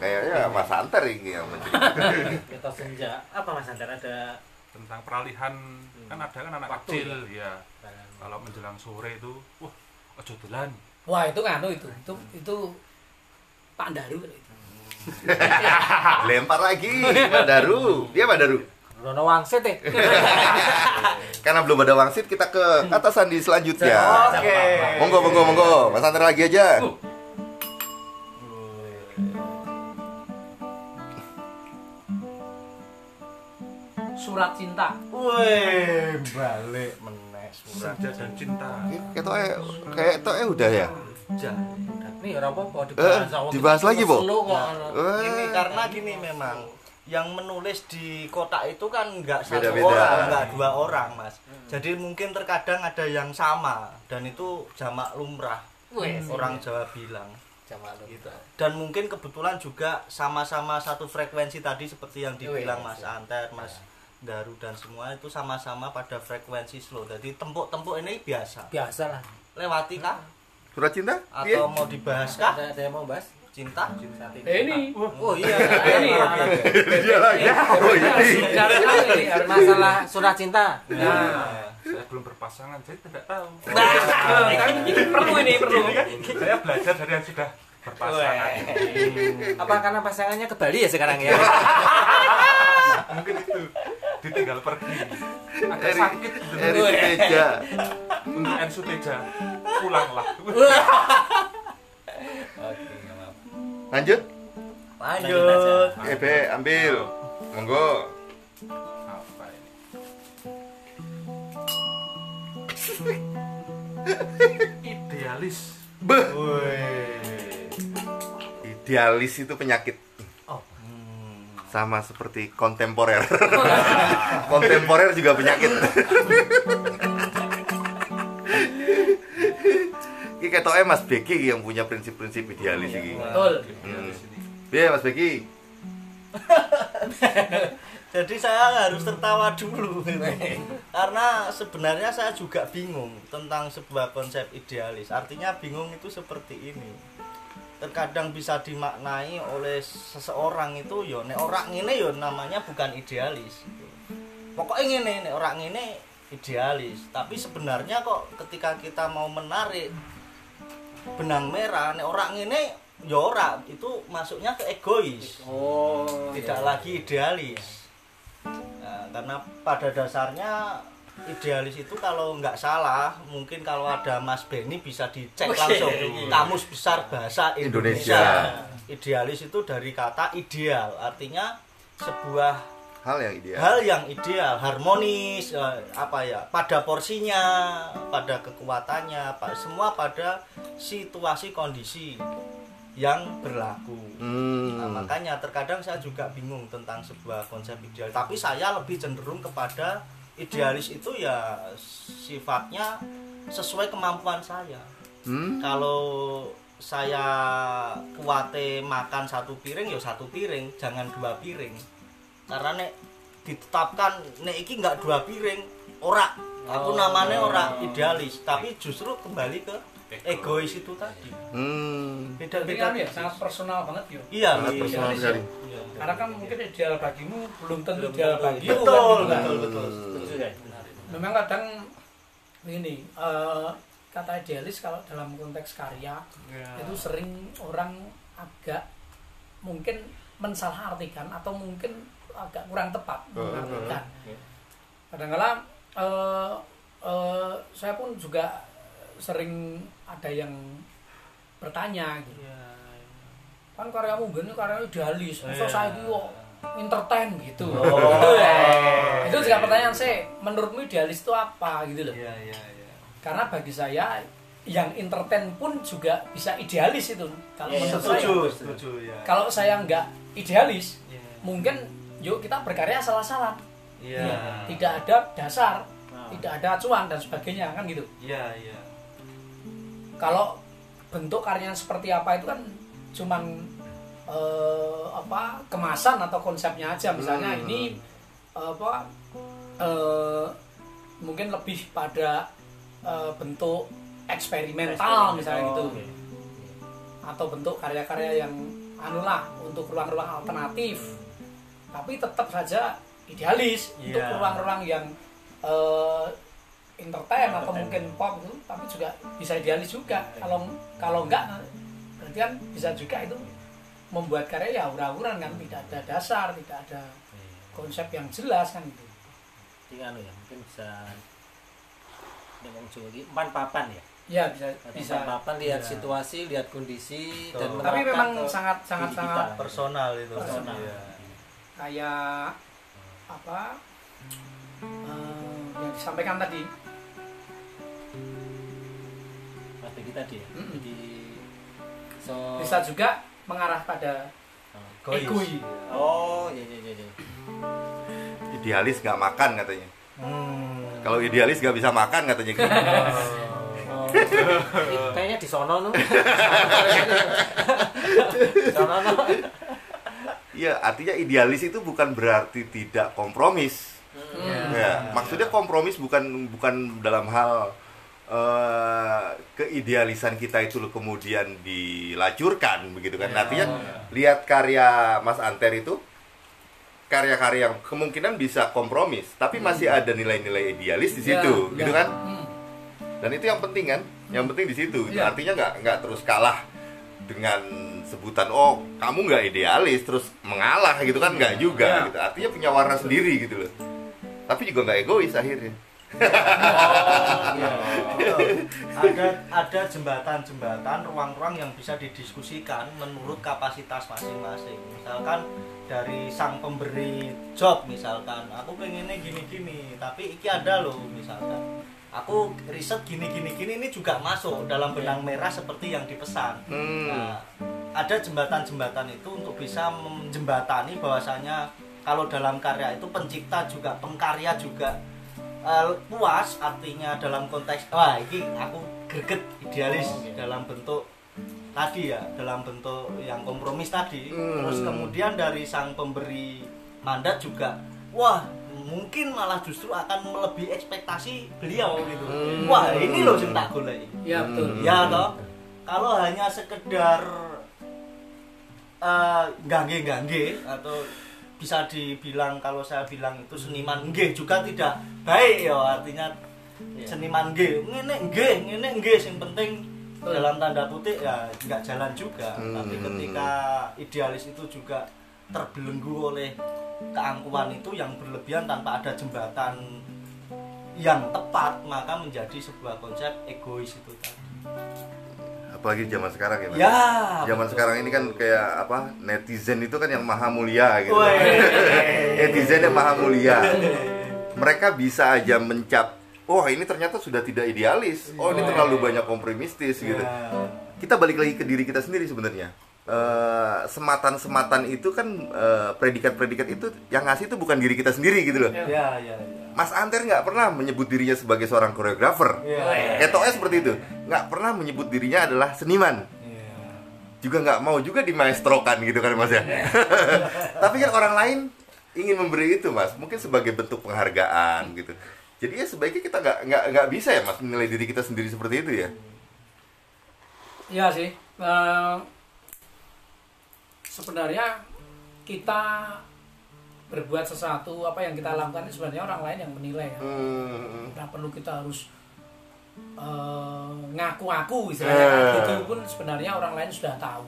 S1: kayaknya Mas Anter ini yang menceritakan.
S2: Mitos senja. Apa Mas Antar ada
S5: Tentang peralihan kan ada kan anak
S2: Waktu,
S5: kecil ya. Kalau menjelang sore itu, wah, ojo dolan.
S3: Wah itu itu Pak Daru itu.
S1: Lempar lagi Pak Daru. Dia Pak Daru.
S2: Rono wangsit ya.
S1: Karena belum ada wangsit, kita ke kata sandi selanjutnya.
S4: Oke.
S1: Monggo. Mas Anter lagi aja.
S3: Surat cinta.
S4: Wih, balik meneh surat.
S5: Senja dan cinta.
S1: Kayak udah ya.
S2: Nih ora apa-apa
S1: Dibahas lagi, Po.
S4: Ini karena gini memang yang menulis di kotak itu kan nggak satu
S1: Beda-beda.
S4: orang, nggak 2 orang, Mas. Jadi mungkin terkadang ada yang sama dan itu jamak lumrah. Orang Jawa bilang. Gitu. Dan mungkin kebetulan juga sama-sama satu frekuensi tadi seperti yang dibilang Mas Anter, Mas Daru dan semua itu sama-sama pada frekuensi slow. Jadi tempuk-tempuk ini biasa.
S2: Biasalah.
S4: Lewati kah?
S1: Surat cinta?
S4: Atau mau dibahas kah?
S2: Ada yang mau bahas?
S4: Cinta?
S3: Ini.
S4: Oh iya.
S3: Ini.
S1: Dia lagi. Oh ini.
S2: Masalah surat cinta.
S5: Saya belum berpasangan, saya tidak tahu.
S3: Perlu.
S5: Saya belajar dari yang sudah berpasangan.
S2: Apa karena pasangannya ke Bali ya sekarang ya?
S5: Mungkin itu ditinggal pergi. Agak sakit gitu.
S1: Erik Teja.
S5: Untuk Ensu Teja, pulanglah.
S1: Lanjut.
S4: Lanjut.
S1: Ebe, ambil. Monggo.
S5: Apa ini? Idealis.
S1: Beh. Idealis itu penyakit. Sama seperti kontemporer. Kontemporer juga penyakit. Ini ketoknya Mas Beki yang punya prinsip-prinsip idealis ini.
S3: Betul.
S1: Iya Mas Beki.
S4: Jadi saya harus tertawa dulu gitu. Karena sebenarnya saya juga bingung tentang sebuah konsep idealis. Artinya bingung itu seperti ini. Terkadang bisa dimaknai oleh seseorang itu yo nek ora ngene yo namanya bukan idealis. Pokoknya ngene nek ora ngene idealis, tapi sebenarnya kok ketika kita mau menarik benang merah nek ora ngene yo ora, itu masuknya ke egois. Tidak lagi idealis. Nah, karena pada dasarnya idealis itu kalau nggak salah, mungkin kalau ada Mas Benny bisa dicek langsung Kamus Besar Bahasa Indonesia. Idealis itu dari kata ideal, artinya sebuah hal yang ideal, harmonis, pada porsinya, pada kekuatannya, semua pada situasi kondisi yang berlaku. Nah, makanya terkadang saya juga bingung tentang sebuah konsep ideal, tapi saya lebih cenderung kepada idealis itu ya sifatnya sesuai kemampuan saya. Kalau saya kuate makan 1 piring ya 1 piring, jangan 2 piring. Karena nek ditetapkan nek iki enggak 2 piring, ora. Aku namanya ora idealis, tapi justru kembali ke egois itu tadi.
S3: Beda-beda ya, sangat personal banget yo.
S4: Iya,
S1: personal sekali.
S3: Karena kan mungkin ideal bagimu belum tentu ideal bagimu.
S4: Betul.
S3: Memang kadang ini kata idealis kalau dalam konteks karya itu sering orang agak mungkin mensalahartikan atau mungkin agak kurang tepat mengartikan. Kadang-kadang saya pun juga sering ada yang bertanya gitu. Kan karyamu gini karya idealis, masa saya itu entertain gitu. Itu juga pertanyaan saya, menurutmu idealis itu apa gitu loh. Karena bagi saya yang entertain pun juga bisa idealis itu. Kalau menurut saya,
S4: setuju ya.
S3: kalau saya nggak idealis, mungkin yuk kita berkarya salah-salah. Tidak ada dasar, tidak ada acuan dan sebagainya kan gitu. Kalau bentuk karyanya seperti apa itu kan cuman kemasan atau konsepnya aja, misalnya ini mungkin lebih pada bentuk eksperimental misalnya gitu, atau bentuk karya-karya yang untuk ruang-ruang alternatif, tapi tetap saja idealis. Untuk ruang-ruang yang entertain atau mungkin pop itu, tapi juga bisa idealis juga. Kalau enggak berarti kan bisa juga itu membuat karya ya ura-uran kan, tidak ada dasar, tidak ada konsep yang jelas kan itu.
S2: Jadi anu ya, mungkin bisa dengan Juli empan papan ya.
S3: Ya bisa
S2: papan lihat situasi, lihat kondisi dan
S3: tapi memang
S2: ke
S3: sangat
S4: personal itu.
S3: Personal.
S4: Iya.
S3: Kayak apa yang disampaikan tadi.
S2: Strategi tadi ya. Jadi
S3: bisa juga mengarah pada egois.
S2: Oh, iya.
S1: Idealis nggak makan katanya. Kalau idealis nggak bisa makan katanya gitu.
S2: Kayaknya di sono tuh. Sono.
S1: Iya, artinya idealis itu bukan berarti tidak kompromis. Ya, maksudnya kompromis bukan dalam hal keidealisan kita itu kemudian dilacurkan begitu kan. Artinya lihat karya Mas Anter itu karya-karya yang kemungkinan bisa kompromis, tapi masih ada nilai-nilai idealis di situ, gitu kan? Dan itu yang penting kan? Yang penting di situ. Artinya nggak terus kalah dengan sebutan kamu nggak idealis terus mengalah gitu kan, nggak juga gitu. Artinya punya warna sendiri gitu loh. Tapi juga nggak egois akhirnya.
S4: Ada jembatan-jembatan, ruang-ruang yang bisa didiskusikan menurut kapasitas masing-masing. Misalkan dari sang pemberi job, misalkan aku pengennya gini-gini, tapi iki ada loh, misalkan aku riset gini ini juga masuk dalam benang merah seperti yang dipesan. Nah, ada jembatan-jembatan itu untuk bisa menjembatani bahwasanya kalau dalam karya itu pencipta juga pengkarya juga puas, artinya dalam konteks ini aku greget idealis dalam bentuk tadi ya, dalam bentuk yang kompromis tadi. Terus kemudian dari sang pemberi mandat juga mungkin malah justru akan melebihi ekspektasi beliau gitu. Ini loh sing tak goleki.
S3: Ya betul.
S4: Ya toh. Kalau hanya sekedar gangge atau bisa dibilang, kalau saya bilang itu seniman nggih juga tidak baik ya, artinya seniman nggih ngene yang penting dalam tanda kutip ya nggak jalan juga. Tapi ketika idealis itu juga terbelenggu oleh keangkuhan itu yang berlebihan tanpa ada jembatan yang tepat, maka menjadi sebuah konsep egois itu tadi.
S1: Apalagi zaman sekarang ya, Mas.
S4: Ya,
S1: zaman betul. Sekarang ini kan kayak apa, netizen itu kan yang maha mulia gitu. Netizen yang maha mulia. Mereka bisa aja mencap, ini ternyata sudah tidak idealis. Ini terlalu banyak kompromistis gitu. Kita balik lagi ke diri kita sendiri sebenarnya. Sematan-sematan itu kan predikat-predikat itu yang ngasih itu bukan diri kita sendiri gitu loh. Mas Anter nggak pernah menyebut dirinya sebagai seorang koreografer. Eto'nya seperti itu, nggak pernah menyebut dirinya adalah seniman. Juga nggak mau juga dimaestrokan gitu kan Mas ya. Tapi kan orang lain ingin memberi itu Mas, mungkin sebagai bentuk penghargaan gitu. Jadi ya sebaiknya kita nggak bisa ya Mas menilai diri kita sendiri seperti itu ya.
S3: Iya sih. Sebenarnya kita berbuat sesuatu, apa yang kita lakukan itu sebenarnya orang lain yang menilai ya. Tidak perlu kita harus ngaku-ngaku istilahnya. Itu pun sebenarnya orang lain sudah tahu.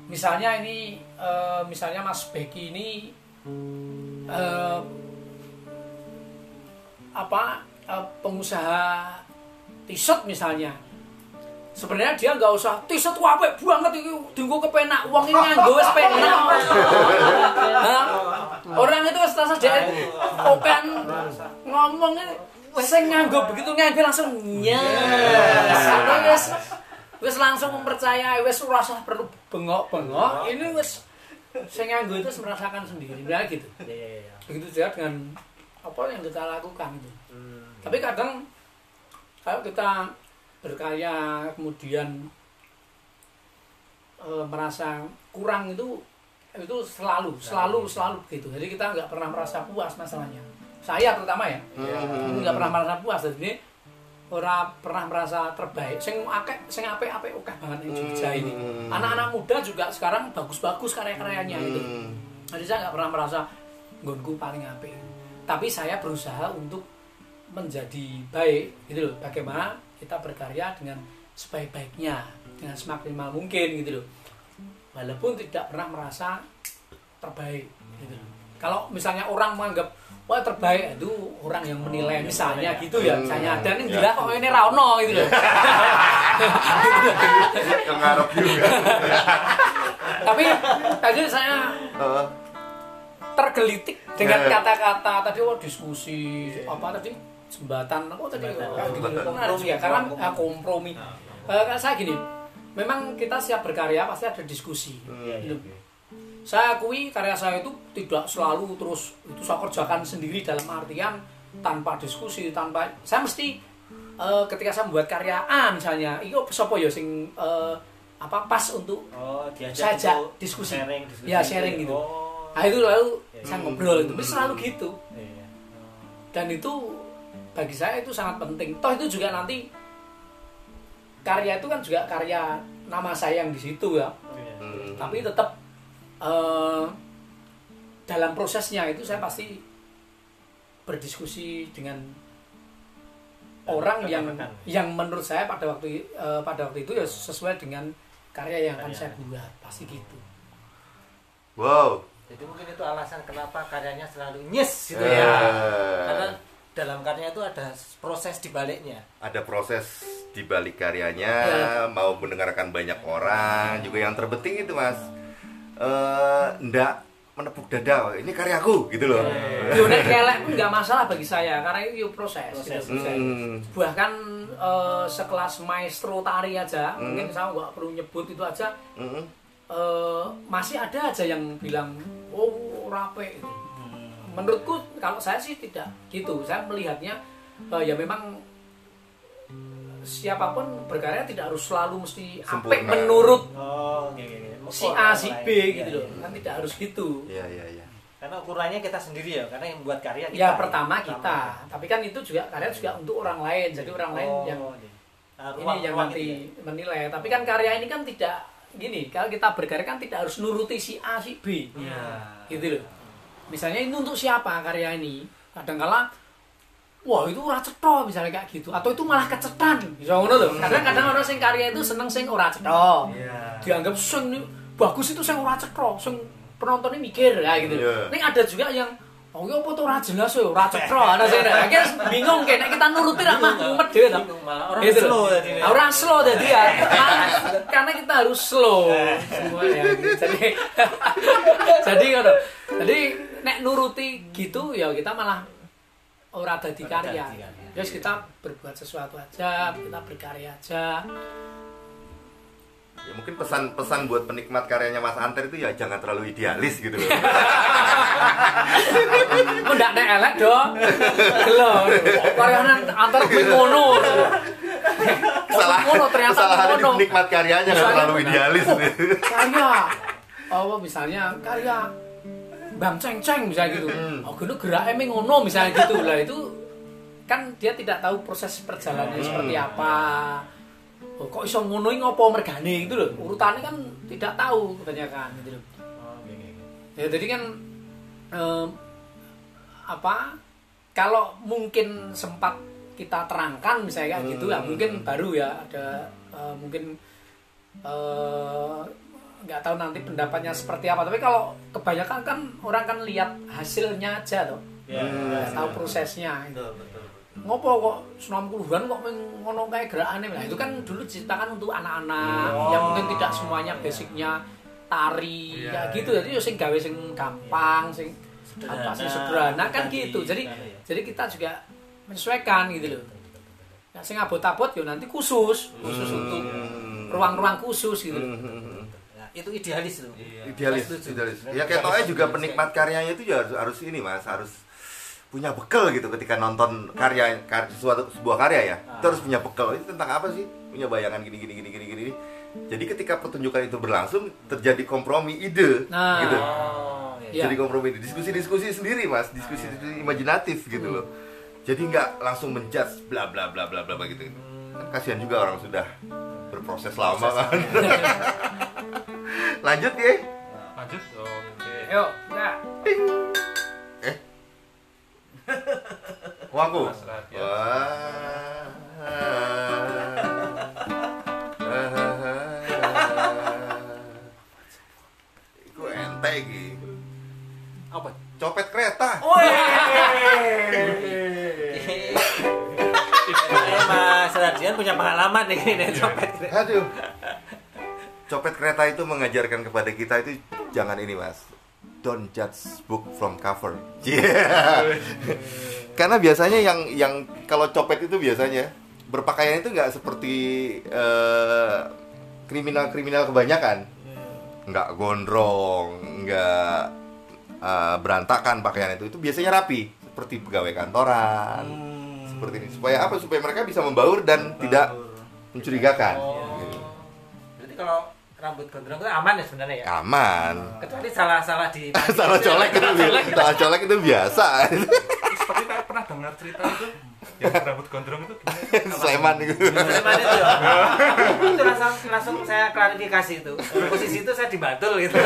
S3: Misalnya ini, misalnya Mas Beki ini pengusaha t-shirt misalnya. Sebenarnya dia nggak usah t-shirt apik banget iki dienggo kepenak, wong iki nganggo wis penak. Orang itu wis rasa dhek open ngomong wis sing nganggo begitu nganggo langsung wis langsung mempercayai, wis ora usah perlu bengok-bengok, ini wis sing nganggo itu merasakan sendiri ya gitu. Begitu juga dengan apa yang kita lakukan itu. Tapi kadang kalau kita berkarya kemudian merasa kurang itu selalu begitu. Jadi kita nggak pernah merasa puas masalahnya. Saya terutama ya, nggak pernah merasa puas. Jadi ora pernah merasa terbaik. Sing apik oke banget yang Jogja ini. Anak-anak muda juga sekarang bagus-bagus karya-karyanya itu. Jadi saya nggak pernah merasa nggonku paling apik. Tapi saya berusaha untuk menjadi baik gitu loh. Bagaimana kita berkarya dengan sebaik-baiknya, dengan semaksimal mungkin gitu loh. Walaupun tidak pernah merasa terbaik gitu loh. Kalau misalnya orang menganggap wah terbaik itu orang yang menilai misalnya gitu ya, misalnya ada nih gila kok ini Rauno gitu loh.
S1: Ngarep juga.
S3: Tapi tadi saya tergelitik dengan kata-kata tadi diskusi apa tadi jembatan apa tadi kompromi ya karena kompromi. Saya gini, memang kita siap berkarya pasti ada diskusi. Saya akui karya saya itu tidak selalu terus itu saya kerjakan sendiri dalam artian tanpa diskusi, tanpa saya mesti ketika saya membuat karya A misalnya, itu sapa ya sing pas untuk saja diskusi. Sharing gitu. Nah itu lalu saya ngobrol itu selalu gitu. Dan itu bagi saya itu sangat penting. Toh itu juga nanti karya itu kan juga karya nama saya yang di situ ya. Tapi tetap dalam prosesnya itu saya pasti berdiskusi dengan orang yang menurut saya pada waktu itu ya sesuai dengan karya yang akan saya buat, pasti gitu.
S1: Wow.
S2: Jadi mungkin itu alasan kenapa karyanya selalu nyes gitu ya. Karena dalam karya itu ada proses di baliknya. Ada
S1: proses di balik karyanya, mau mendengarkan banyak orang, juga yang terpenting itu Mas. Ndak menepuk dada, ini karyaku gitu loh.
S3: Nek kelek pun nggak masalah bagi saya karena itu proses. Bahkan sekelas maestro tari aja, mungkin saya nggak perlu nyebut itu aja. Masih ada aja yang bilang oh rapi. Menurutku kalau saya sih tidak gitu. Saya melihatnya ya memang siapapun berkarya tidak harus selalu mesti apik menurut si A si B gitu loh. Kan tidak harus gitu.
S2: Iya. Karena ukurannya kita sendiri ya, karena yang buat karya kita.
S3: Ya pertama kita, tapi kan itu juga karya juga untuk orang lain. Jadi orang lain yang ini yang nanti menilai. Tapi kan karya ini kan tidak gini, kalau kita berkarya kan tidak harus nuruti si A si B. Gitu loh. Misalnya ini untuk siapa karya ini? Kadang-kala wah itu ora cetha misalnya kayak gitu, atau itu malah kecetan. Bisa ngono lho. Kadang-kadang orang sing karya itu seneng sing ora cetha. Dianggap sing bagus itu sing ora cetha, sing penontonnya mikir ya gitu. Ning ada juga yang oh ya apa tuh ora jelas ya, ora cetha. Ana sing akhirnya bingung kayak kita nuruti ra mah mumet dhewe to.
S2: Orang slow tadi.
S3: Orang slow tadi ya. Karena kita harus slow semuanya. Jadi ngono. Jadi nek nuruti gitu ya kita malah ora dadi karya. Terus kita berbuat sesuatu aja, kita berkarya aja.
S1: Ya mungkin pesan buat penikmat karyanya Mas Anter itu ya jangan terlalu idealis gitu loh.
S3: Kok ndak nek elek, Dok. Lho, karyane Anter kuwi ngono.
S1: Kesalahan di penikmat karyanya nggak terlalu idealis.
S3: Karya apa misalnya karya Bang Ceng-ceng misalnya gitu. Oh, gini geraknya emang ngono misalnya gitu. Lah itu kan dia tidak tahu proses perjalanannya seperti apa. Oh, kok iso ngono iki ngopo mergane gitu loh. Urutannya kan tidak tahu kebanyakan gitu loh. Ya jadi kan kalau mungkin sempat kita terangkan misalnya kayak gitu ya mungkin baru ya ada mungkin nggak tahu nanti pendapatnya seperti apa, tapi kalau kebanyakan kan orang kan lihat hasilnya aja tuh, nggak tahu prosesnya. Ngopo kok 90-an kok ngono kayak gerakane. Nah itu kan dulu diciptakan untuk anak-anak yang mungkin tidak semuanya basicnya tari kayak gitu, jadi yo sing gawe sing gampang, sing apa sih sederhana kan gitu. Jadi kita juga menyesuaikan gitu loh. Nah, sing abot-abot yo nanti khusus untuk ruang-ruang khusus gitu loh.
S2: Itu idealis loh.
S1: Idealis. Ya ketoknya juga penikmat karyanya itu ya harus ini Mas, harus punya bekal gitu ketika nonton sebuah karya ya. Itu harus punya bekal. Itu tentang apa sih? Punya bayangan gini. Jadi ketika pertunjukan itu berlangsung terjadi kompromi ide gitu. Jadi kompromi ide, diskusi sendiri Mas, diskusi imajinatif gitu loh. Jadi nggak langsung menjudge bla bla bla bla bla gitu. Kan kasihan juga orang sudah berproses lama kan. Lanjut ya.
S5: Lanjut. Oke.
S3: Yuk, enggak.
S1: Uangku. Iku ente iki.
S2: Apa?
S1: Copet
S2: Radian punya pengalaman nih ini copet.
S1: Aduh. Copet kereta itu mengajarkan kepada kita itu jangan ini Mas. Don't judge book from cover. Yeah. Karena biasanya yang kalau copet itu biasanya berpakaian itu nggak seperti kriminal-kriminal kebanyakan. Nggak gondrong, nggak berantakan pakaian itu biasanya rapi seperti pegawai kantoran. Seperti ini supaya apa? Supaya mereka bisa membaur dan tidak mencurigakan.
S2: Berarti kalau rambut gondrong itu aman ya sebenarnya ya?
S1: Aman.
S2: Kecuali salah di
S1: Salah colek itu biasa.
S5: Seperti kayak pernah dengar cerita itu yang rambut gondrong itu gimana?
S1: Sleman itu.
S2: Sleman itu. Itu langsung saya klarifikasi itu. Posisi itu saya dibantul gitu.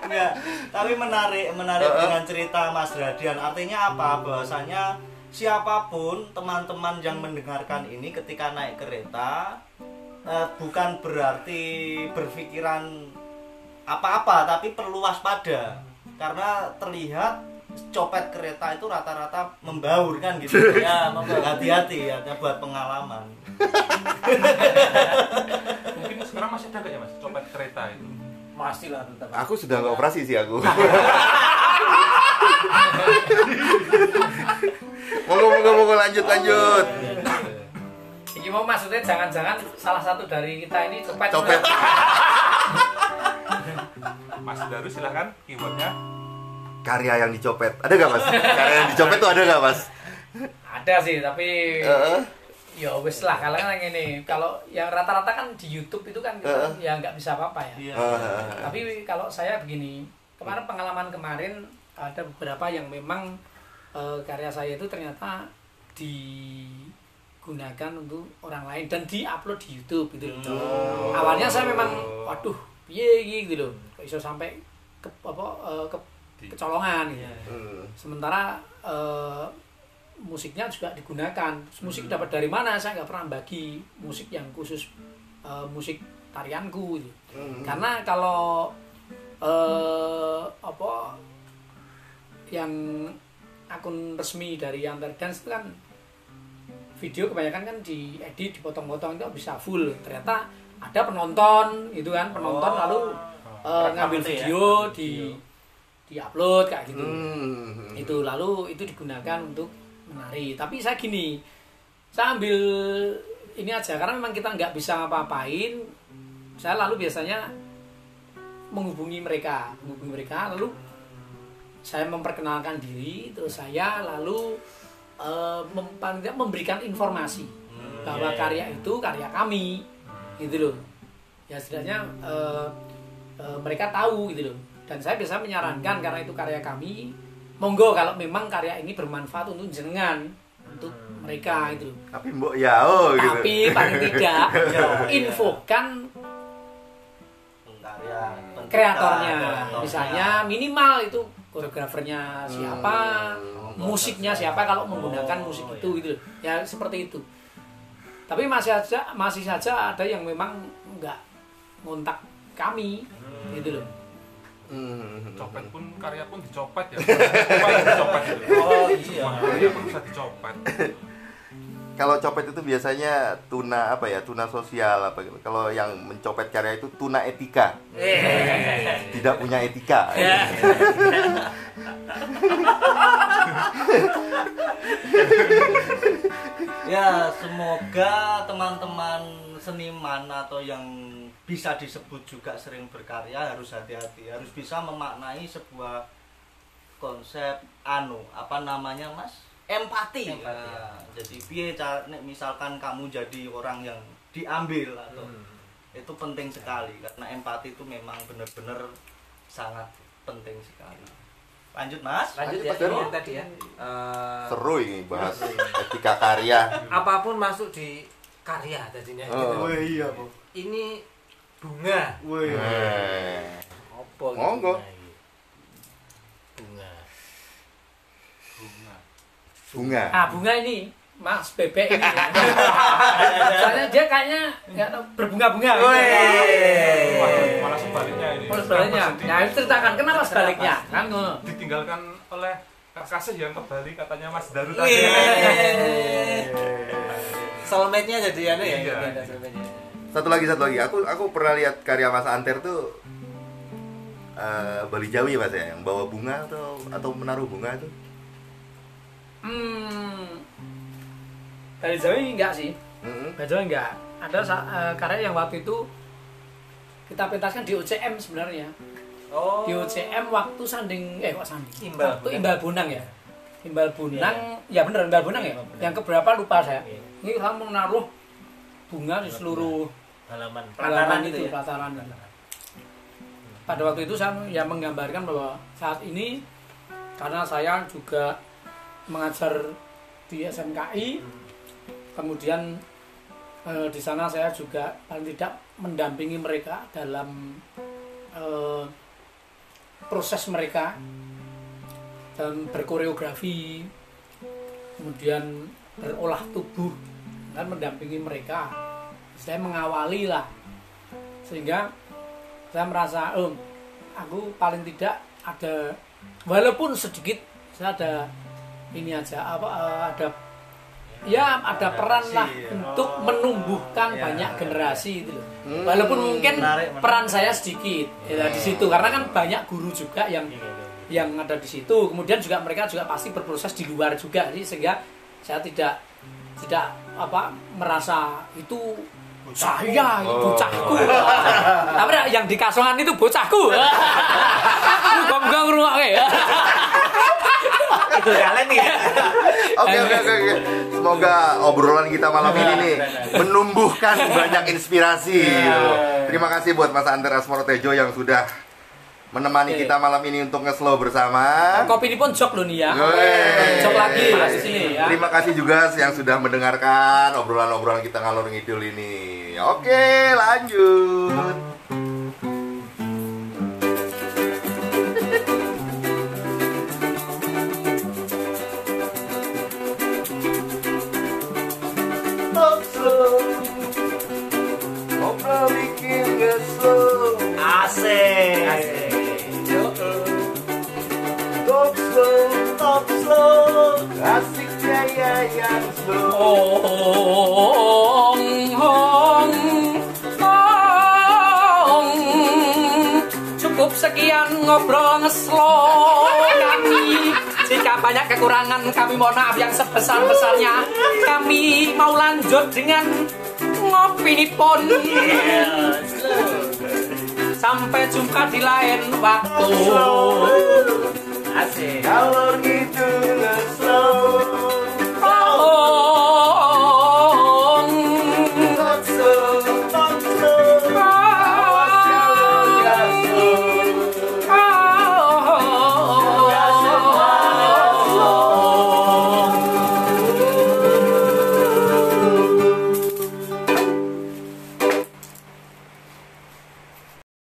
S4: Enggak, tapi menarik dengan cerita Mas Radian. Artinya apa? Bahwasanya siapapun teman-teman yang mendengarkan ini ketika naik kereta bukan berarti berpikiran apa-apa, tapi perlu waspada karena terlihat copet kereta itu rata-rata membaur kan gitu.
S2: Ya, membaur.
S4: Hati-hati ya, buat pengalaman.
S5: Mungkin sekarang masih ada nggak ya Mas copet kereta itu?
S2: Masih lah tetap.
S1: Aku sudah nggak operasi sih aku. Monggo lanjut.
S3: Ini mau maksudnya jangan-jangan salah satu dari kita ini copet.
S5: Mas Daru silakan keywordnya.
S1: Karya yang dicopet. Ada nggak Mas? Karya yang dicopet tuh ada nggak Mas?
S3: Ada sih, tapi ya wis lah kalian yang ini. Kalau yang rata-rata kan di YouTube itu kan ya nggak bisa apa-apa ya. Tapi kalau saya begini, pengalaman kemarin ada beberapa yang memang karya saya itu ternyata digunakan untuk orang lain dan diupload di YouTube gitu loh. Awalnya saya memang waduh, piye gitu loh. Kok iso sampai kecolongan gitu. Sementara musiknya juga digunakan. Musik dapat dari mana? Saya nggak pernah bagi musik yang khusus musik tarianku gitu. Karena kalau yang akun resmi dari Antar Dance itu kan video kebanyakan kan diedit, dipotong-potong itu bisa full. Ternyata ada penonton itu kan, penonton lalu ngambil video di-upload kayak gitu. Itu lalu itu digunakan untuk menari. Tapi saya gini, saya ambil ini aja karena memang kita nggak bisa ngapa-ngapain. Saya lalu biasanya menghubungi mereka lalu saya memperkenalkan diri, terus saya lalu memberikan informasi bahwa karya itu karya kami gitu loh. Ya setidaknya mereka tahu gitu loh. Dan saya biasa menyarankan karena itu karya kami, monggo kalau memang karya ini bermanfaat untuk jenengan, untuk mereka itu.
S1: Tapi mbok ya gitu.
S3: Tapi paling tidak infokan kreatornya. Misalnya minimal itu koreografernya siapa, musiknya siapa kalau menggunakan musik itu gitu. Ya seperti itu. Tapi masih saja ada yang memang enggak ngontak kami gitu loh.
S5: Copet pun karya pun dicopet ya. Dicopet gitu.
S2: Oh iya.
S5: Karya pun bisa dicopet.
S1: Kalau copet itu biasanya tuna tuna sosial apa gitu. Kalau yang mencopet karya itu tuna etika. Tidak punya etika.
S4: Ya, semoga teman-teman seniman atau yang bisa disebut juga sering berkarya harus hati-hati, harus bisa memaknai sebuah konsep Mas? Empati. Nah, jadi piye misalkan kamu jadi orang yang diambil atau itu penting sekali karena empati itu memang benar-benar sangat penting sekali. Lanjut Mas.
S2: Lanjut ya tadi ya.
S1: Seru ini bahas etika karya.
S2: Apapun masuk di karya tadinya.
S4: Oh iya, Bu.
S2: Ini bunga.
S4: Woi.
S2: Apa gitu?
S1: Monggo. Bunga.
S3: Bunga ini Mas Bebek ini. Soalnya dia kayaknya nggak tahu berbunga-bunga.
S5: Malah sebaliknya ini.
S3: Sebaliknya. Nah, itu ceritakan kenapa sebaliknya? Kan ngono.
S5: Ditinggalkan oleh kasih yang kembali katanya Mas Daru tadi.
S2: soulmate-nya jadi ya.
S5: Iya.
S2: Ada soulmate-nya.
S1: Satu lagi. Aku pernah lihat karya Mas Anter tuh Bali Jawi Mas ya, yang bawa bunga atau menaruh bunga tuh.
S3: Bali Jawi enggak sih. Bali Jawi enggak. Ada karya yang waktu itu kita pentaskan di UCM sebenarnya.
S2: Oh.
S3: Di UCM waktu sanding
S2: Imbal
S3: Bonang ya. Imbal Bonang, ya bener Imbal Bonang ya. Yang keberapa lupa saya. Ini saya menaruh bunga di seluruh
S2: halaman
S3: itu, pelataran. Pada waktu itu saya ya menggambarkan bahwa saat ini karena saya juga mengajar di SMKI, kemudian di sana saya juga paling tidak mendampingi mereka dalam proses mereka dan berkoreografi, kemudian berolah tubuh dan mendampingi mereka. Saya mengawali lah, sehingga saya merasa aku paling tidak ada, walaupun sedikit saya ada ini aja ada peran lah untuk menumbuhkan banyak generasi itu loh. Walaupun mungkin peran saya sedikit ya, di situ karena kan banyak guru juga yang ada di situ. Kemudian juga mereka juga pasti berproses di luar juga sih, sehingga saya tidak merasa itu saya bocahku. Tapi yang di Kasongan itu bocahku. Gong-gong ruwake.
S2: Itu kalian nih.
S1: Oke. Semoga obrolan kita malam ini nih menumbuhkan banyak inspirasi. Terima kasih buat Mas Anter Asmorotejo yang sudah menemani kita malam ini untuk nge-slow bersama.
S3: Kopi ini pun jok loh nih ya. Jok lagi di sini ya.
S1: Terima kasih juga yang sudah mendengarkan obrolan-obrolan kita ngalor ngidul ini. Oke, lanjut. Ngobrol bikin nge-slow.
S4: Asik.
S1: Top slow, asiknya ya yang slow.
S3: Cukup sekian ngobrol ngeslow kami. Jika banyak kekurangan kami mohon maaf yang sebesar-besarnya. Kami mau lanjut dengan ngopi nipon. Sampai jumpa di lain waktu.
S2: Asik.
S1: Ngalor ngidul